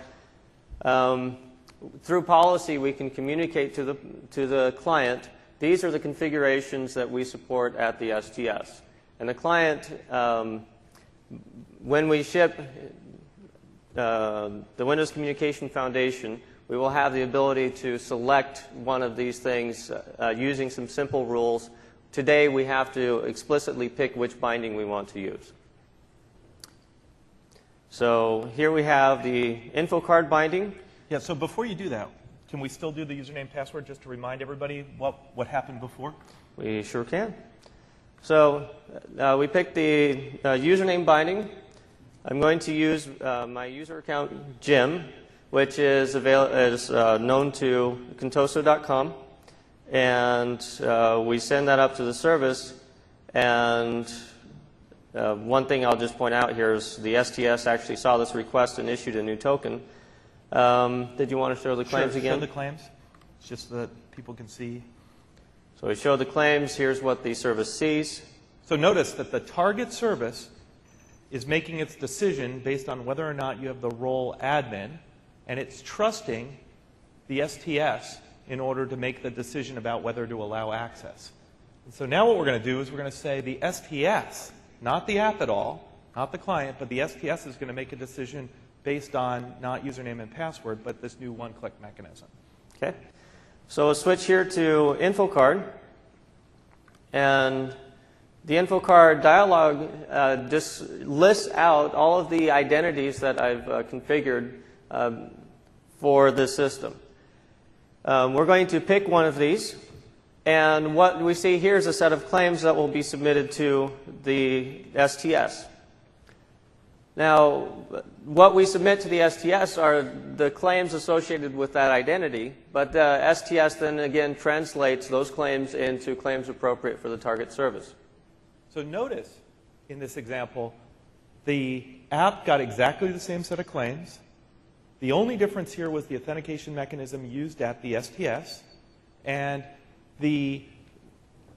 Through policy, we can communicate to the client, these are the configurations that we support at the STS. And the client, when we ship the Windows Communication Foundation, we will have the ability to select one of these things using some simple rules. Today, we have to explicitly pick which binding we want to use. So here we have the InfoCard binding. Yeah, so before you do that, can we still do the username password just to remind everybody what happened before? We sure can. So we picked the username binding. I'm going to use my user account, Jim, which is known to contoso.com. And we send that up to the service. And one thing I'll just point out here is the STS actually saw this request and issued a new token. Did you want to show the claims again? Show the claims, just so that people can see. So we show the claims. Here's what the service sees. So notice that the target service is making its decision based on whether or not you have the role admin, and it's trusting the STS in order to make the decision about whether to allow access. And so now what we're going to do is we're going to say the STS, not the app at all, not the client, but the STS is going to make a decision based on not username and password, but this new one-click mechanism. Okay. So we'll switch here to InfoCard. And the InfoCard dialog just lists out all of the identities that I've configured for this system. We're going to pick one of these. And what we see here is a set of claims that will be submitted to the STS. Now, what we submit to the STS are the claims associated with that identity, but the STS then again translates those claims into claims appropriate for the target service. So notice in this example, The app got exactly the same set of claims. The only difference here was the authentication mechanism used at the STS, and the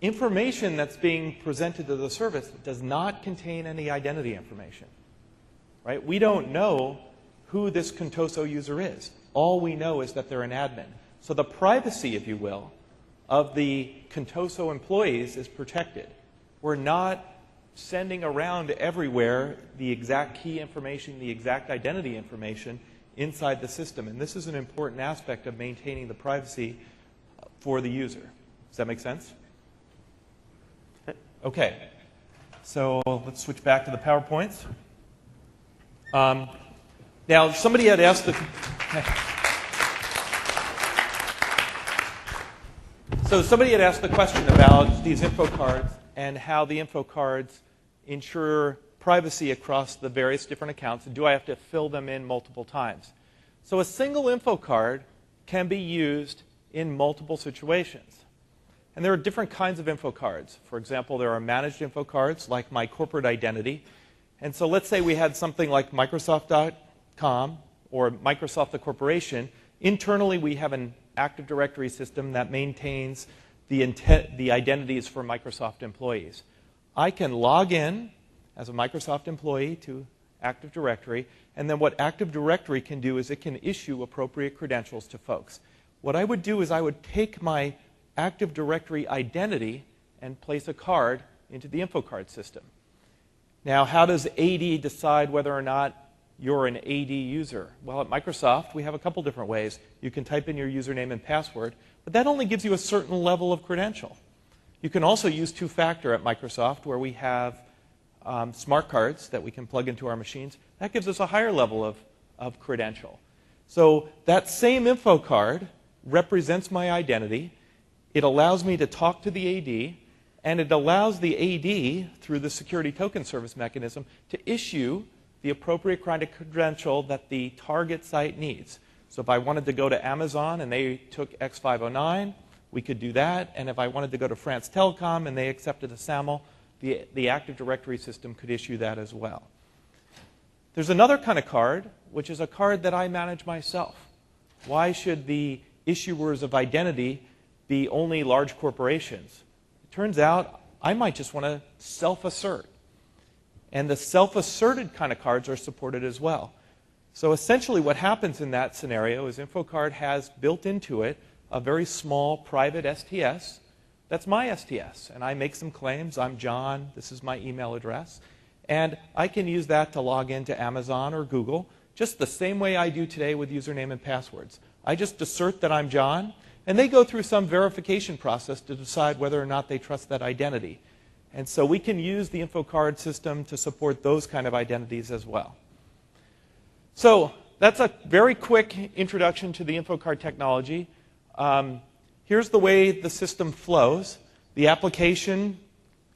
information that's being presented to the service does not contain any identity information. Right? We don't know who this Contoso user is. All we know is that they're an admin. So the privacy, if you will, of the Contoso employees is protected. We're not sending around everywhere the exact key information, the exact identity information inside the system. And this is an important aspect of maintaining the privacy for the user. Does that make sense? Okay. So let's switch back to the PowerPoints. Now, somebody had asked the... So somebody had asked the question about these InfoCards and how the InfoCards ensure privacy across the various different accounts, and do I have to fill them in multiple times? So a single InfoCard can be used in multiple situations. And there are different kinds of InfoCards. For example, there are managed InfoCards like my corporate identity. And so let's say we had something like Microsoft.com or Microsoft the corporation. Internally, we have an Active Directory system that maintains the identities for Microsoft employees. I can log in as a Microsoft employee to Active Directory, and then what Active Directory can do is it can issue appropriate credentials to folks. What I would do is I would take my Active Directory identity and place a card into the InfoCard system. Now, how does AD decide whether or not you're an AD user? Well, at Microsoft, we have a couple different ways. You can type in your username and password, but that only gives you a certain level of credential. You can also use two-factor at Microsoft, where we have smart cards that we can plug into our machines. That gives us a higher level of credential. So that same InfoCard represents my identity. It allows me to talk to the AD, and it allows the AD, through the security token service mechanism, to issue the appropriate kind of credential that the target site needs. So if I wanted to go to Amazon and they took X509, we could do that. And if I wanted to go to France Telecom and they accepted a SAML, the Active Directory system could issue that as well. There's another kind of card, which is a card that I manage myself. Why should the issuers of identity be only large corporations? It turns out I might just want to self-assert. And the self-asserted kind of cards are supported as well. So essentially what happens in that scenario is InfoCard has built into it a very small private STS. That's my STS. And I make some claims. I'm John. This is my email address. And I can use that to log into Amazon or Google, just the same way I do today with username and passwords. I just assert that I'm John, and they go through some verification process to decide whether or not they trust that identity. And so we can use the InfoCard system to support those kind of identities as well. So that's a very quick introduction to the InfoCard technology. Here's the way the system flows. The application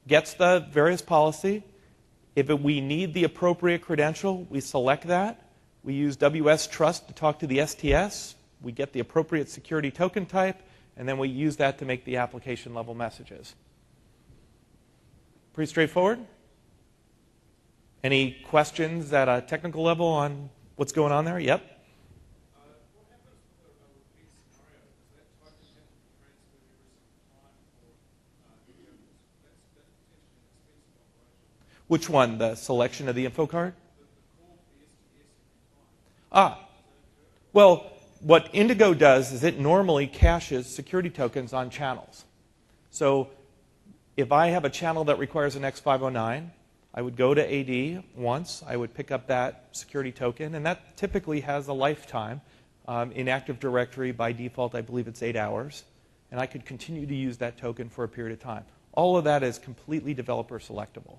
gets the various policy. If we need the appropriate credential, we select that. We use WS Trust to talk to the STS. We get the appropriate security token type, and then we use that to make the application level messages. Pretty straightforward? Any questions at a technical level on what's going on there? Yep. What happens with a repeat scenario? Does that token have to be transferred every single time, or that's potentially an expensive operation? Which one? The selection of the InfoCard? The call to the STS every time. Well, what Indigo does is it normally caches security tokens on channels. So if I have a channel that requires an X509, I would go to AD once. I would pick up that security token, and that typically has a lifetime. In Active Directory, by default, I believe it's 8 hours. And I could continue to use that token for a period of time. All of that is completely developer selectable.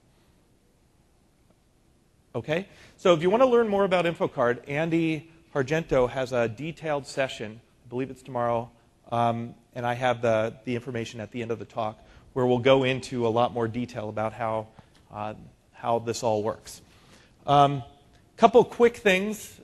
Okay? So if you want to learn more about InfoCard, Andy Argento has a detailed session. I believe it's tomorrow. And I have the information at the end of the talk, where we'll go into a lot more detail about how this all works. Couple quick things.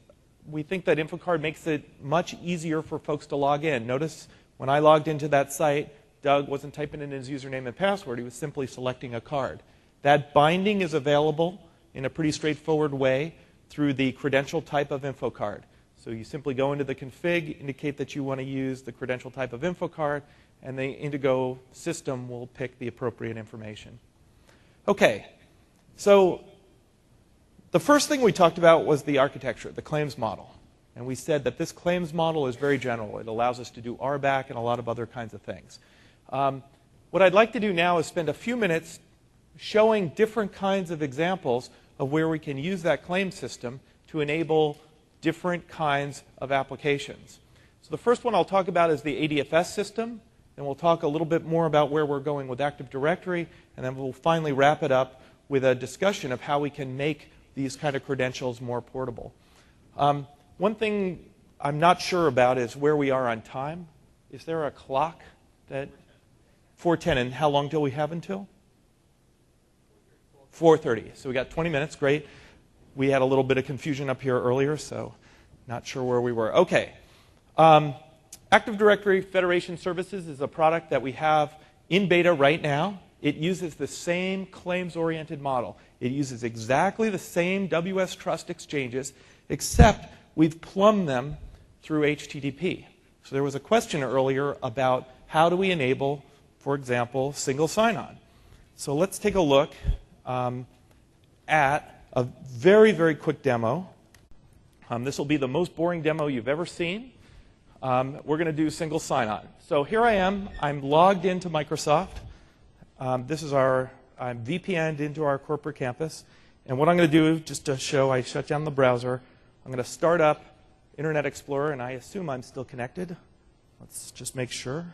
We think that InfoCard makes it much easier for folks to log in. Notice when I logged into that site, Doug wasn't typing in his username and password. He was simply selecting a card. That binding is available in a pretty straightforward way through the credential type of InfoCard. So you simply go into the config, indicate that you want to use the credential type of InfoCard, and the Indigo system will pick the appropriate information. Okay, so the first thing we talked about was the architecture, the claims model. And we said that this claims model is very general. It allows us to do RBAC and a lot of other kinds of things. What I'd like to do now is spend a few minutes showing different kinds of examples of where we can use that claim system to enable different kinds of applications. So the first one I'll talk about is the ADFS system, and we'll talk a little bit more about where we're going with Active Directory, and then we'll finally wrap it up with a discussion of how we can make these kind of credentials more portable. One thing I'm not sure about is where we are on time. Is there a clock that 4:10, and how long do we have until? 4:30. So we got 20 minutes, great. We had a little bit of confusion up here earlier, so not sure where we were. Okay. Active Directory Federation Services is a product that we have in beta right now. It uses the same claims-oriented model. It uses exactly the same WS Trust exchanges, except we've plumbed them through HTTP. So there was a question earlier about how do we enable, for example, single sign-on. So let's take a look at a very, very quick demo. This will be the most boring demo you've ever seen. We're going to do single sign-on. So here I am. I'm logged into Microsoft. This is I'm VPN'd into our corporate campus. And what I'm going to do, just to show I shut down the browser, I'm going to start up Internet Explorer, and I assume I'm still connected. Let's just make sure.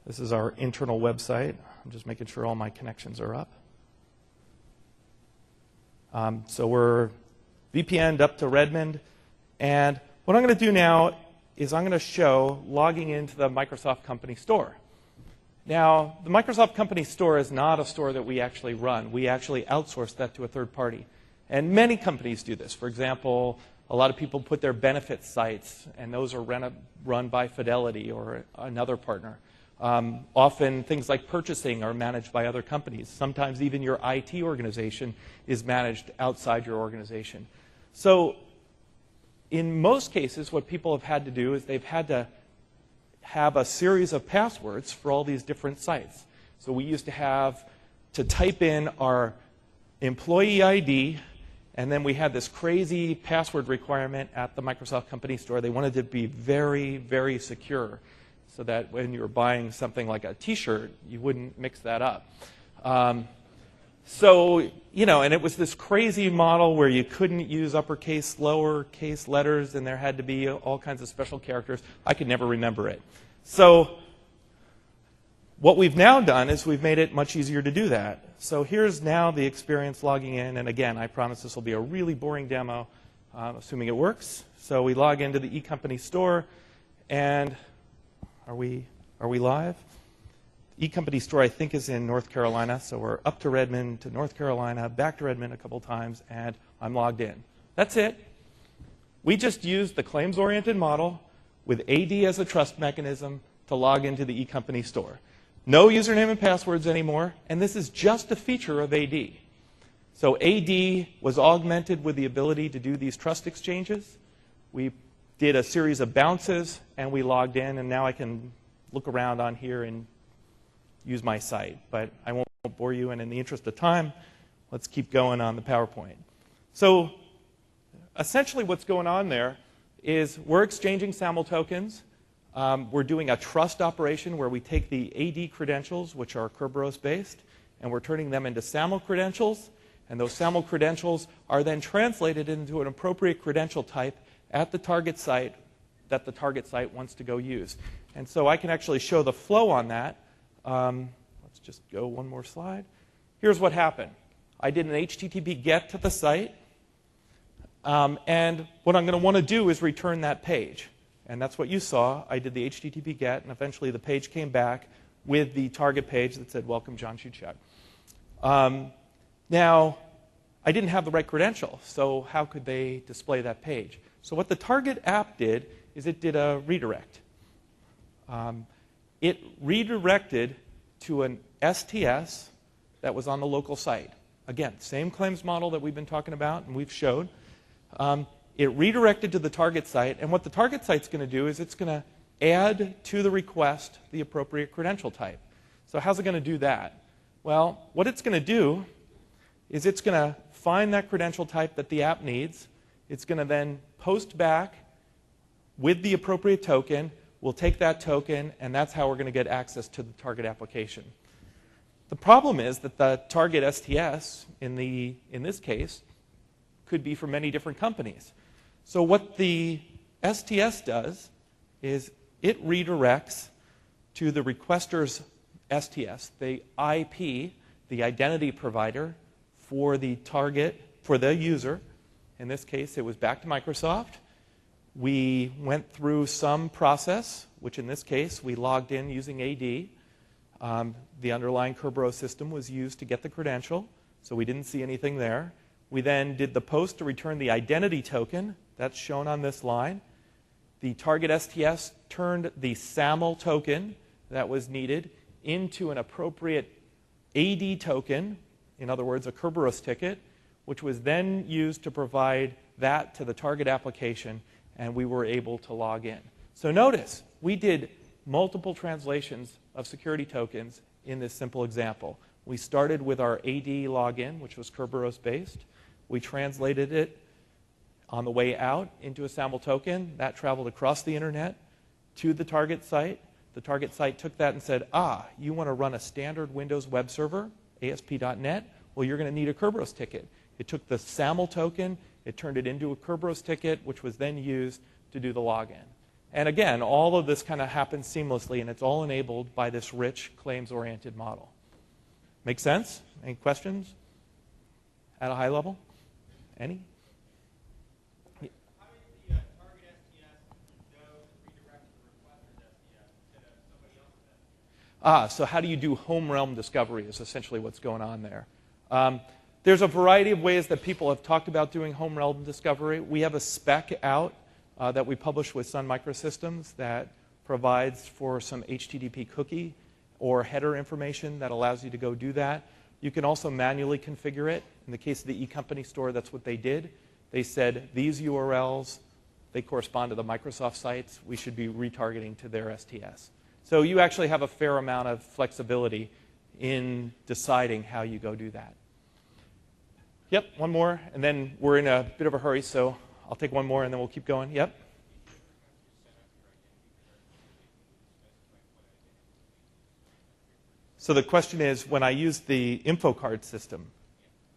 This is our internal website. I'm just making sure all my connections are up. So we're VPN'd up to Redmond. And what I'm going to do now is I'm going to show logging into the Microsoft Company Store. Now, the Microsoft Company Store is not a store that we actually run. We actually outsource that to a third party. And many companies do this. For example, a lot of people put their benefit sites, and those are run by Fidelity or another partner. Often things like purchasing are managed by other companies. Sometimes even your IT organization is managed outside your organization. So in most cases, what people have had to do is they've had to have a series of passwords for all these different sites. So we used to have to type in our employee ID, and then we had this crazy password requirement at the Microsoft Company Store. They wanted it to be very, very secure, so that when you were buying something like a T-shirt, you wouldn't mix that up. So, and it was this crazy model where you couldn't use uppercase, lowercase letters, and there had to be all kinds of special characters. I could never remember it. So what we've now done is we've made it much easier to do that. So here's now the experience logging in. And again, I promise this will be a really boring demo, assuming it works. So we log into the eCompany Store, and are we live? eCompany Store, I think, is in North Carolina. So we're up to Redmond, to North Carolina, back to Redmond a couple times, and I'm logged in. That's it. We just used the claims-oriented model with AD as a trust mechanism to log into the eCompany Store. No username and passwords anymore, and this is just a feature of AD. So AD was augmented with the ability to do these trust exchanges. We did a series of bounces, and we logged in, and now I can look around on here and use my site. But I won't bore you, and in the interest of time, let's keep going on the PowerPoint. So essentially what's going on there is we're exchanging SAML tokens. We're doing a trust operation where we take the AD credentials, which are Kerberos-based, and we're turning them into SAML credentials. And those SAML credentials are then translated into an appropriate credential type at the target site that the target site wants to go use. And so I can actually show the flow on that. Let's just go one more slide. Here's what happened. I did an HTTP GET to the site. And what I'm going to want to do is return that page. And that's what you saw. I did the HTTP GET, and eventually the page came back with the target page that said, "Welcome, John Shewchuk." Now, I didn't have the right credential, so how could they display that page? So what the target app did is it did a redirect. It redirected to an STS that was on the local site. Again, same claims model that we've been talking about and we've showed. It redirected to the target site, and what the target site's going to do is it's going to add to the request the appropriate credential type. So how's it going to do that? Well, what it's going to do is it's going to find that credential type that the app needs. It's going to then post back with the appropriate token. We'll take that token, and that's how we're going to get access to the target application. The problem is that the target STS, in this case, could be for many different companies. So what the STS does is it redirects to the requester's STS, the IP, the identity provider for the target, for the user. In this case, it was back to Microsoft. We went through some process, which in this case, we logged in using AD. The underlying Kerberos system was used to get the credential, so we didn't see anything there. We then did the post to return the identity token. That's shown on this line. The target STS turned the SAML token that was needed into an appropriate AD token, in other words, a Kerberos ticket, which was then used to provide that to the target application, and we were able to log in. So notice, we did multiple translations of security tokens in this simple example. We started with our AD login, which was Kerberos based. We translated it on the way out into a SAML token. That traveled across the internet to the target site. The target site took that and said, you want to run a standard Windows web server, ASP.NET? Well, you're going to need a Kerberos ticket. It took the SAML token, it turned it into a Kerberos ticket, which was then used to do the login. And again, all of this kind of happens seamlessly, and it's all enabled by this rich claims-oriented model. Make sense? Any questions at a high level? Any? How did the target STS know to redirect to the requester's STS instead of somebody else's STS? So how do you do home realm discovery is essentially what's going on there. There's a variety of ways that people have talked about doing home realm discovery. We have a spec out that we published with Sun Microsystems that provides for some HTTP cookie or header information that allows you to go do that. You can also manually configure it. In the case of the eCompany store, that's what they did. They said these URLs, they correspond to the Microsoft sites. We should be retargeting to their STS. So you actually have a fair amount of flexibility in deciding how you go do that. Yep, one more, and then we're in a bit of a hurry, so I'll take one more and then we'll keep going. Yep. So the question is, when I use the InfoCard system,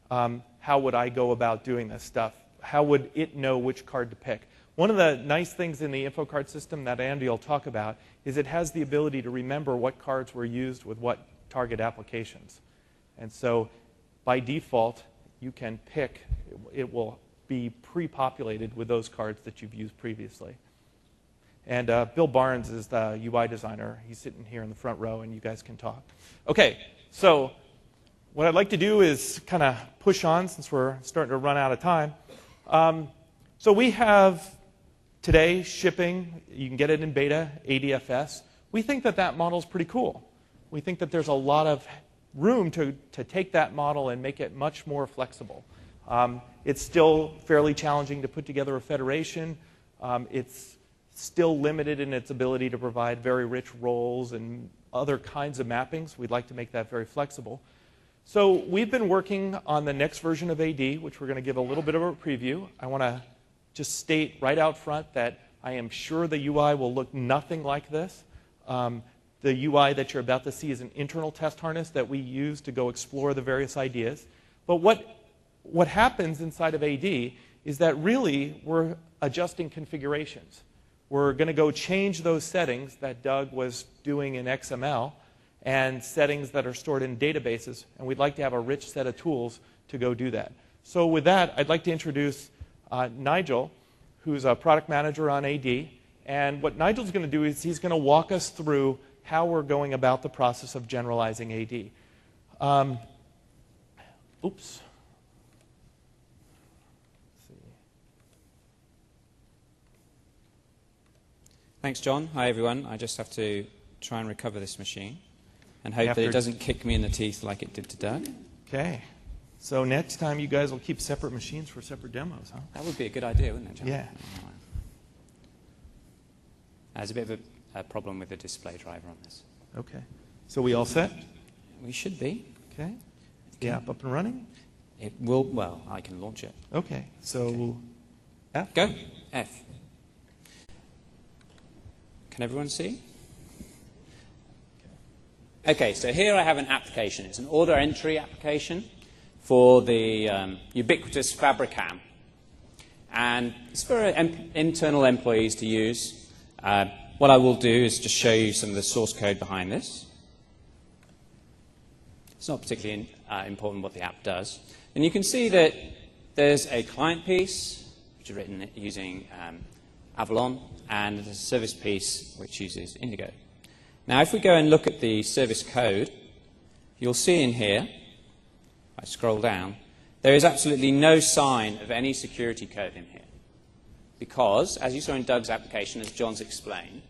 how would I go about doing this stuff? How would it know which card to pick? One of the nice things in the InfoCard system that Andy will talk about is it has the ability to remember what cards were used with what target applications. And so by default, you can pick, it will be pre-populated with those cards that you've used previously. And Bill Barnes is the UI designer. He's sitting here in the front row, and you guys can talk. Okay, so what I'd like to do is kind of push on since we're starting to run out of time. So we have today shipping, you can get it in beta, ADFS. We think that that model is pretty cool. We think that there's a lot of room to take that model and make it much more flexible. It's still fairly challenging to put together a federation. It's still limited in its ability to provide very rich roles and other kinds of mappings. We'd like to make that very flexible. So we've been working on the next version of AD, which we're going to give a little bit of a preview. I want to just state right out front that I am sure the UI will look nothing like this. The UI that you're about to see is an internal test harness that we use to go explore the various ideas. But what happens inside of AD is that really we're adjusting configurations. We're going to go change those settings that Doug was doing in XML and settings that are stored in databases, and we'd like to have a rich set of tools to go do that. So with that, I'd like to introduce Nigel, who's a product manager on AD. And what Nigel's going to do is he's going to walk us through how we're going about the process of generalizing AD. Oops. Thanks, John. Hi, everyone. I just have to try and recover this machine. and hope that it doesn't kick me in the teeth like it did to Doug. Okay. So next time you guys will keep separate machines for separate demos, huh? That would be a good idea, wouldn't it, John? Yeah. There's a bit of a problem with the display driver on this. Okay. So we all set? We should be. Okay. The app up and running? It will, well, I can launch it. Okay. So F? Go. F. Can everyone see? Okay, so here I have an application. It's an order entry application for the ubiquitous Fabricam. And it's for internal employees to use. What I will do is just show you some of the source code behind this. It's not particularly important what the app does. And you can see that there's a client piece, which is written using Avalon, and there's a service piece, which uses Indigo. Now, if we go and look at the service code, you'll see in here, I scroll down, there is absolutely no sign of any security code in here. Because, as you saw in Doug's application, as John's explained,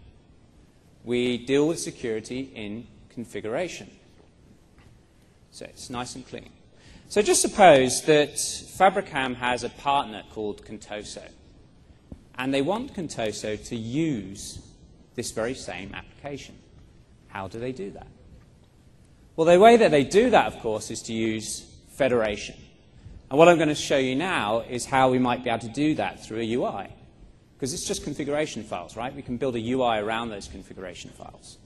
we deal with security in configuration. So it's nice and clean. So just suppose that Fabricam has a partner called Contoso, and they want Contoso to use this very same application. How do they do that? Well, the way that they do that, of course, is to use federation. And what I'm going to show you now is how we might be able to do that through a UI. Because it's just configuration files, right? We can build a UI around those configuration files.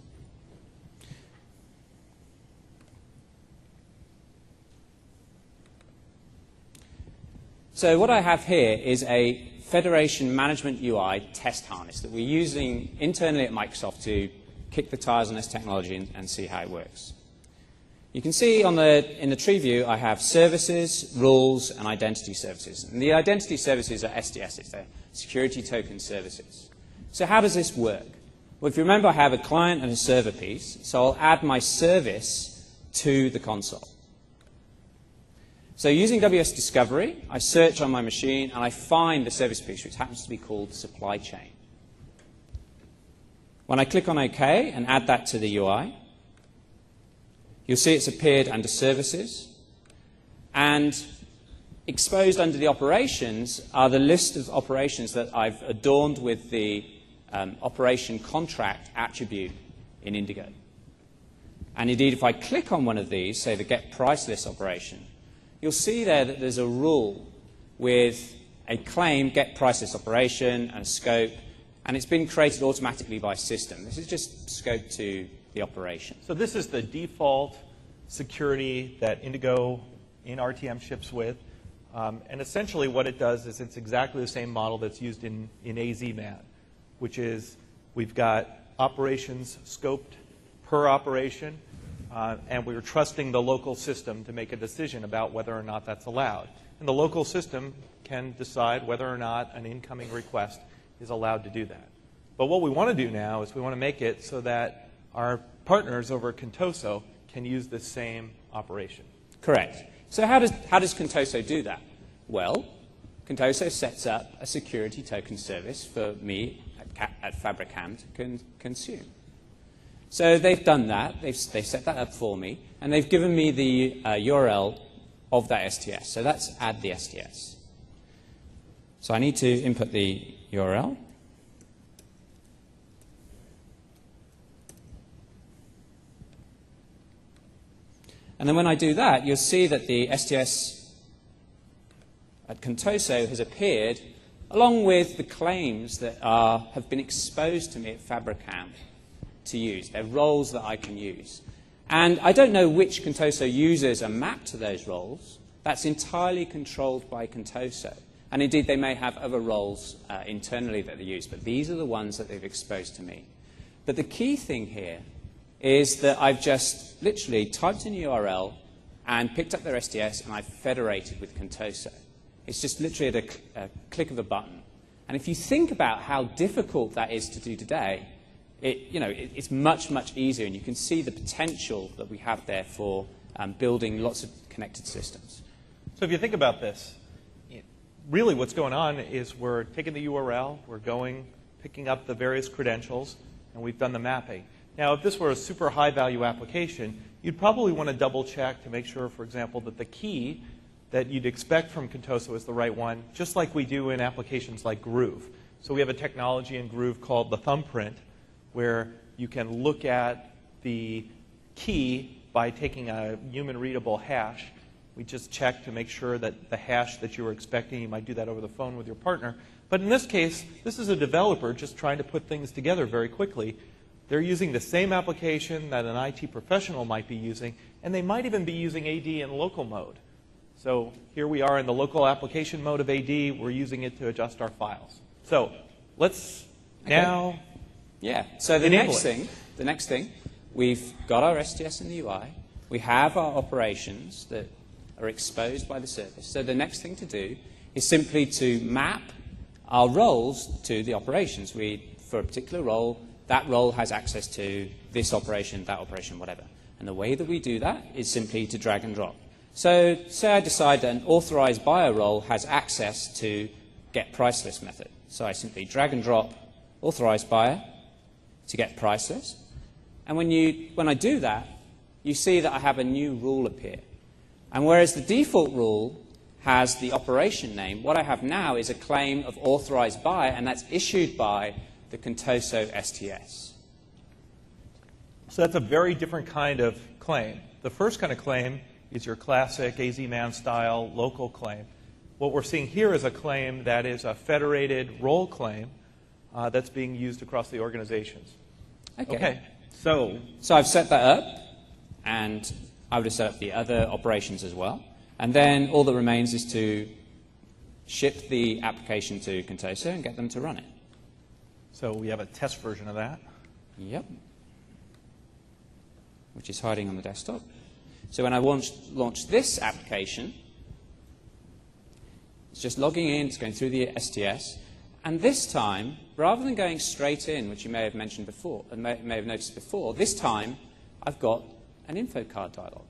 So what I have here is a Federation Management UI test harness that we're using internally at Microsoft to kick the tires on this technology and see how it works. You can see in the tree view I have services, rules, and identity services. And the identity services are STSs, they're security token services. So how does this work? Well, if you remember, I have a client and a server piece, so I'll add my service to the console. So using WS Discovery, I search on my machine and I find the service piece, which happens to be called supply chain. When I click on OK and add that to the UI, you'll see it's appeared under services, and exposed under the operations are the list of operations that I've adorned with the operation contract attribute in Indigo. And indeed, if I click on one of these, say the get price list operation, you'll see there that there's a rule with a claim, get price list operation, and a scope, and it's been created automatically by system. This is just scoped to the operation. So this is the default security that Indigo in RTM ships with. And essentially what it does is it's exactly the same model that's used in AZMAT, which is we've got operations scoped per operation, and we're trusting the local system to make a decision about whether or not that's allowed. And the local system can decide whether or not an incoming request is allowed to do that. But what we want to do now is we want to make it so that our partners over at Contoso can use this same operation. Correct. So how does Contoso do that? Well, Contoso sets up a security token service for me at Fabricam to consume. So they've done that. They've set that up for me, and they've given me the URL of that STS. So let's add the STS. So I need to input the URL. And then when I do that, you'll see that the STS at Contoso has appeared along with the claims that have been exposed to me at Fabricam to use. They're roles that I can use. And I don't know which Contoso users are mapped to those roles. That's entirely controlled by Contoso. And indeed, they may have other roles internally that they use, but these are the ones that they've exposed to me. But the key thing here is that I've just literally typed in a URL and picked up their STS, and I've federated with Contoso. It's just literally at a click of a button. And if you think about how difficult that is to do today, it's much, much easier, and you can see the potential that we have there for building lots of connected systems. So if you think about this, really what's going on is we're taking the URL, we're picking up the various credentials, and we've done the mapping. Now, if this were a super high-value application, you'd probably want to double-check to make sure, for example, that the key that you'd expect from Contoso is the right one, just like we do in applications like Groove. So we have a technology in Groove called the thumbprint, where you can look at the key by taking a human-readable hash. We just check to make sure that the hash that you were expecting, you might do that over the phone with your partner. But in this case, this is a developer just trying to put things together very quickly. They're using the same application that an IT professional might be using, and they might even be using AD in local mode. So here we are in the local application mode of AD. We're using it to adjust our files. So let's now So the enable next thing, we've got our STS in the UI. We have our operations that are exposed by the service. So the next thing to do is simply to map our roles to the operations. For a particular role, that role has access to this operation, that operation, whatever. And the way that we do that is simply to drag and drop. So say I decide that an authorized buyer role has access to get price list method. So I simply drag and drop authorized buyer to get price list. And when I do that, you see that I have a new rule appear. And whereas the default rule has the operation name, what I have now is a claim of authorized buyer, and that's issued by the Contoso STS. So that's a very different kind of claim. The first kind of claim is your classic AZ-man style local claim. What we're seeing here is a claim that is a federated role claim that's being used across the organizations. Okay. So I've set that up, and I would have set up the other operations as well. And then all that remains is to ship the application to Contoso and get them to run it. So we have a test version of that. Yep. Which is hiding on the desktop. So when I launch this application, it's just logging in, it's going through the STS, and this time, rather than going straight in, which you may have mentioned before, and may have noticed before, this time I've got an InfoCard dialog.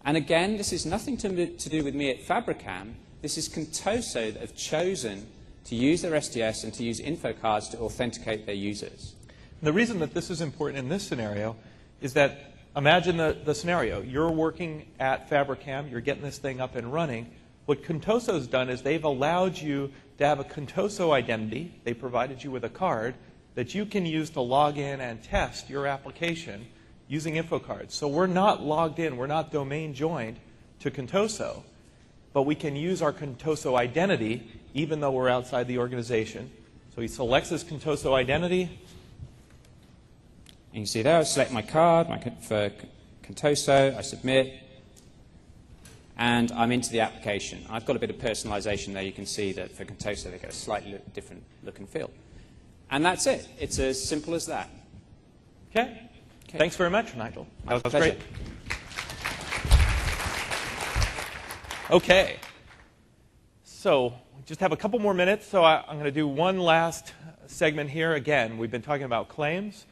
And again, this is nothing to do with me at Fabricam. This is Contoso that have chosen to use their STS and to use InfoCards to authenticate their users. The reason that this is important in this scenario is that imagine the scenario. You're working at Fabricam. You're getting this thing up and running. What Contoso's done is they've allowed you to have a Contoso identity. They provided you with a card that you can use to log in and test your application using InfoCards. So we're not logged in. We're not domain joined to Contoso. But we can use our Contoso identity even though we're outside the organization. So he selects his Contoso identity. And you see there, I select my card for Contoso, I submit, and I'm into the application. I've got a bit of personalization there. You can see that for Contoso, they get a slightly different look and feel. And that's it. It's as simple as that. Okay. Thanks very much, Nigel. That was Pleasure. great. Okay. So we just have a couple more minutes, so I'm going to do one last segment here. Again, we've been talking about claims.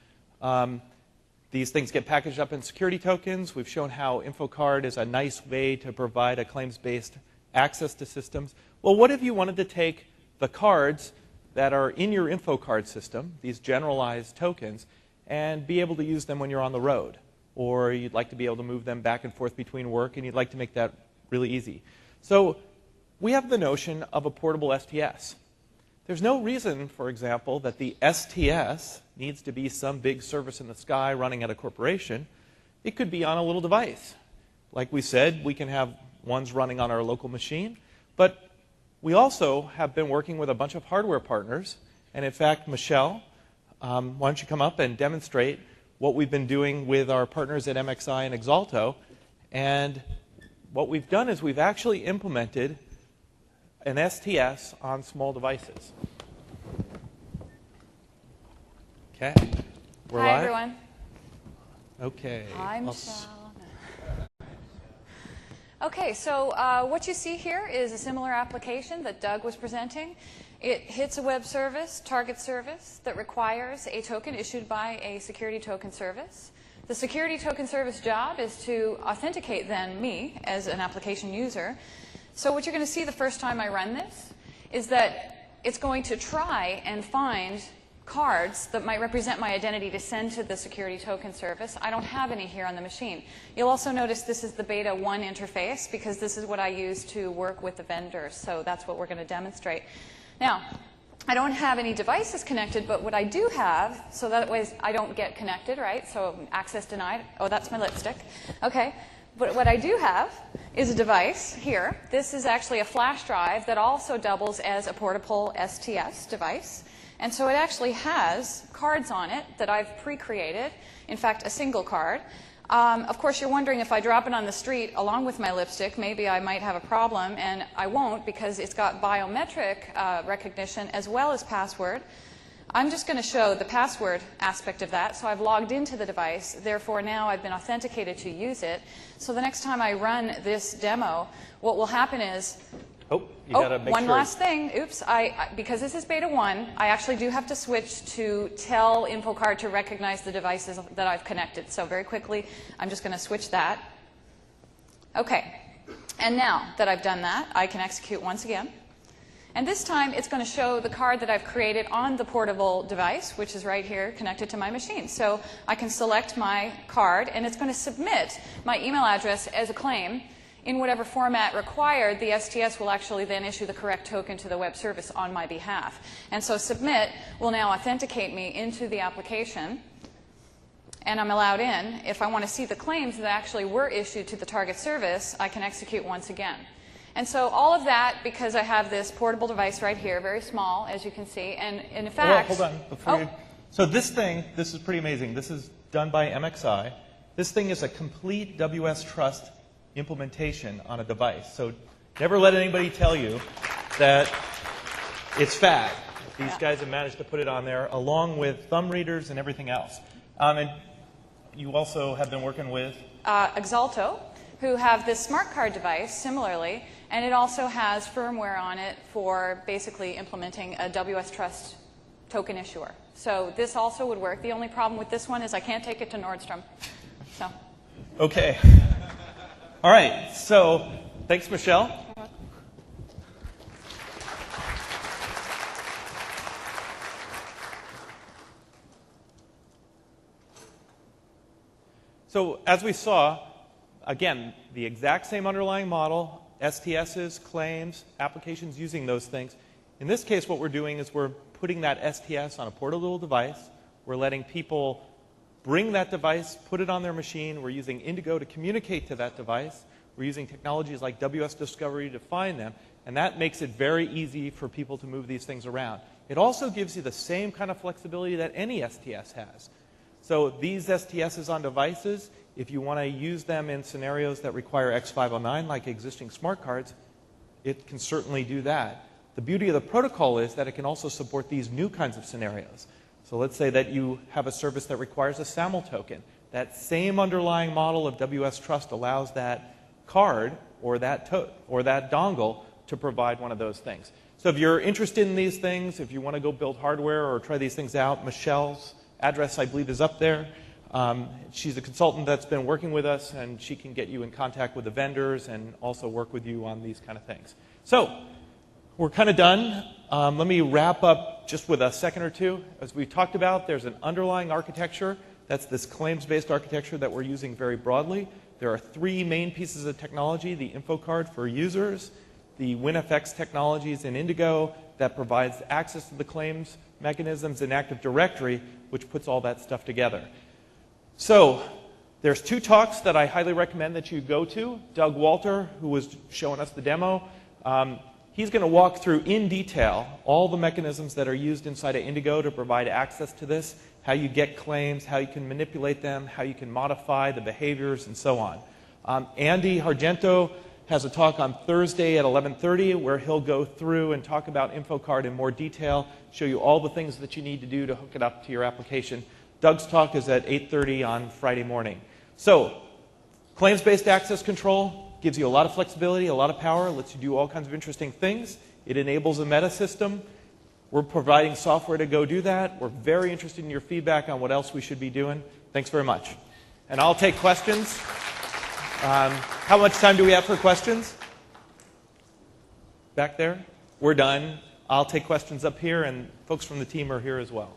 These things get packaged up in security tokens. We've shown how InfoCard is a nice way to provide a claims-based access to systems. Well, what if you wanted to take the cards that are in your InfoCard system, these generalized tokens, and be able to use them when you're on the road? Or you'd like to be able to move them back and forth between work, and you'd like to make that really easy. So we have the notion of a portable STS. There's no reason, for example, that the STS needs to be some big service in the sky running at a corporation. It could be on a little device. Like we said, we can have ones running on our local machine. But we also have been working with a bunch of hardware partners. And in fact, Michelle, why don't you come up and demonstrate what we've been doing with our partners at MXI and Exalto. And what we've done is we've actually implemented an STS on small devices. Okay. We're Hi, live? everyone. Okay. Hi, Michelle. Okay, so what you see here is a similar application that Doug was presenting. It hits a web service, target service, that requires a token issued by a security token service. The security token service job is to authenticate then me as an application user. So what you're going to see the first time I run this is that it's going to try and find cards that might represent my identity to send to the security token service. I don't have any here on the machine. You'll also notice this is the beta 1 interface because this is what I use to work with the vendors. So that's what we're going to demonstrate. Now, I don't have any devices connected, but what I do have, so that way I don't get connected, right? So access denied. Oh, that's my lipstick. Okay. But what I do have is a device here. This is actually a flash drive that also doubles as a portable STS device. And so it actually has cards on it that I've pre-created, in fact, a single card. Of course, you're wondering if I drop it on the street along with my lipstick, maybe I might have a problem, and I won't because it's got biometric recognition as well as password. I'm just going to show the password aspect of that. So I've logged into the device. Therefore, now I've been authenticated to use it. So the next time I run this demo, what will happen is one last thing. Oops. Because this is beta 1, I actually do have to switch to tell InfoCard to recognize the devices that I've connected. So very quickly, I'm just going to switch that. OK. And now that I've done that, I can execute once again. And this time, it's going to show the card that I've created on the portable device, which is right here connected to my machine. So I can select my card, and it's going to submit my email address as a claim. In whatever format required, the STS will actually then issue the correct token to the web service on my behalf. And so submit will now authenticate me into the application, and I'm allowed in. If I want to see the claims that actually were issued to the target service, I can execute once again. And so all of that because I have this portable device right here, very small, as you can see. And in fact... Well, hold on. So this is pretty amazing. This is done by MXI. This thing is a complete WS Trust implementation on a device. So never let anybody tell you that it's fat. These guys have managed to put it on there along with thumb readers and everything else. And you also have been working with? Exalto, who have this smart card device similarly, and it also has firmware on it for basically implementing a WS Trust token issuer. So this also would work. The only problem with this one is I can't take it to Nordstrom. So. Okay. All right. So thanks, Michelle. So as we saw, again, the exact same underlying model, STSs, claims, applications using those things. In this case, what we're doing is we're putting that STS on a portable device. We're letting people bring that device, put it on their machine. We're using Indigo to communicate to that device. We're using technologies like WS Discovery to find them. And that makes it very easy for people to move these things around. It also gives you the same kind of flexibility that any STS has. So these STSs on devices, if you want to use them in scenarios that require X509, like existing smart cards, it can certainly do that. The beauty of the protocol is that it can also support these new kinds of scenarios. So let's say that you have a service that requires a SAML token. That same underlying model of WS Trust allows that card or that dongle to provide one of those things. So if you're interested in these things, if you want to go build hardware or try these things out, Michelle's address, I believe, is up there. She's a consultant that's been working with us, and she can get you in contact with the vendors and also work with you on these kind of things. So we're kind of done. Let me wrap up just with a second or two. As we talked about, there's an underlying architecture. That's this claims-based architecture that we're using very broadly. There are three main pieces of technology: the InfoCard for users, the WinFX technologies in Indigo that provides access to the claims mechanisms in Active Directory, which puts all that stuff together. So there's two talks that I highly recommend that you go to. Doug Walter, who was showing us the demo, he's going to walk through in detail all the mechanisms that are used inside of Indigo to provide access to this, how you get claims, how you can manipulate them, how you can modify the behaviors, and so on. Andy Argento has a talk on Thursday at 11:30 where he'll go through and talk about InfoCard in more detail, show you all the things that you need to do to hook it up to your application. Doug's talk is at 8:30 on Friday morning. So, claims-based access control gives you a lot of flexibility, a lot of power, lets you do all kinds of interesting things. It enables a Metasystem. We're providing software to go do that. We're very interested in your feedback on what else we should be doing. Thanks very much. And I'll take questions. How much time do we have for questions? Back there? We're done. I'll take questions up here, and folks from the team are here as well.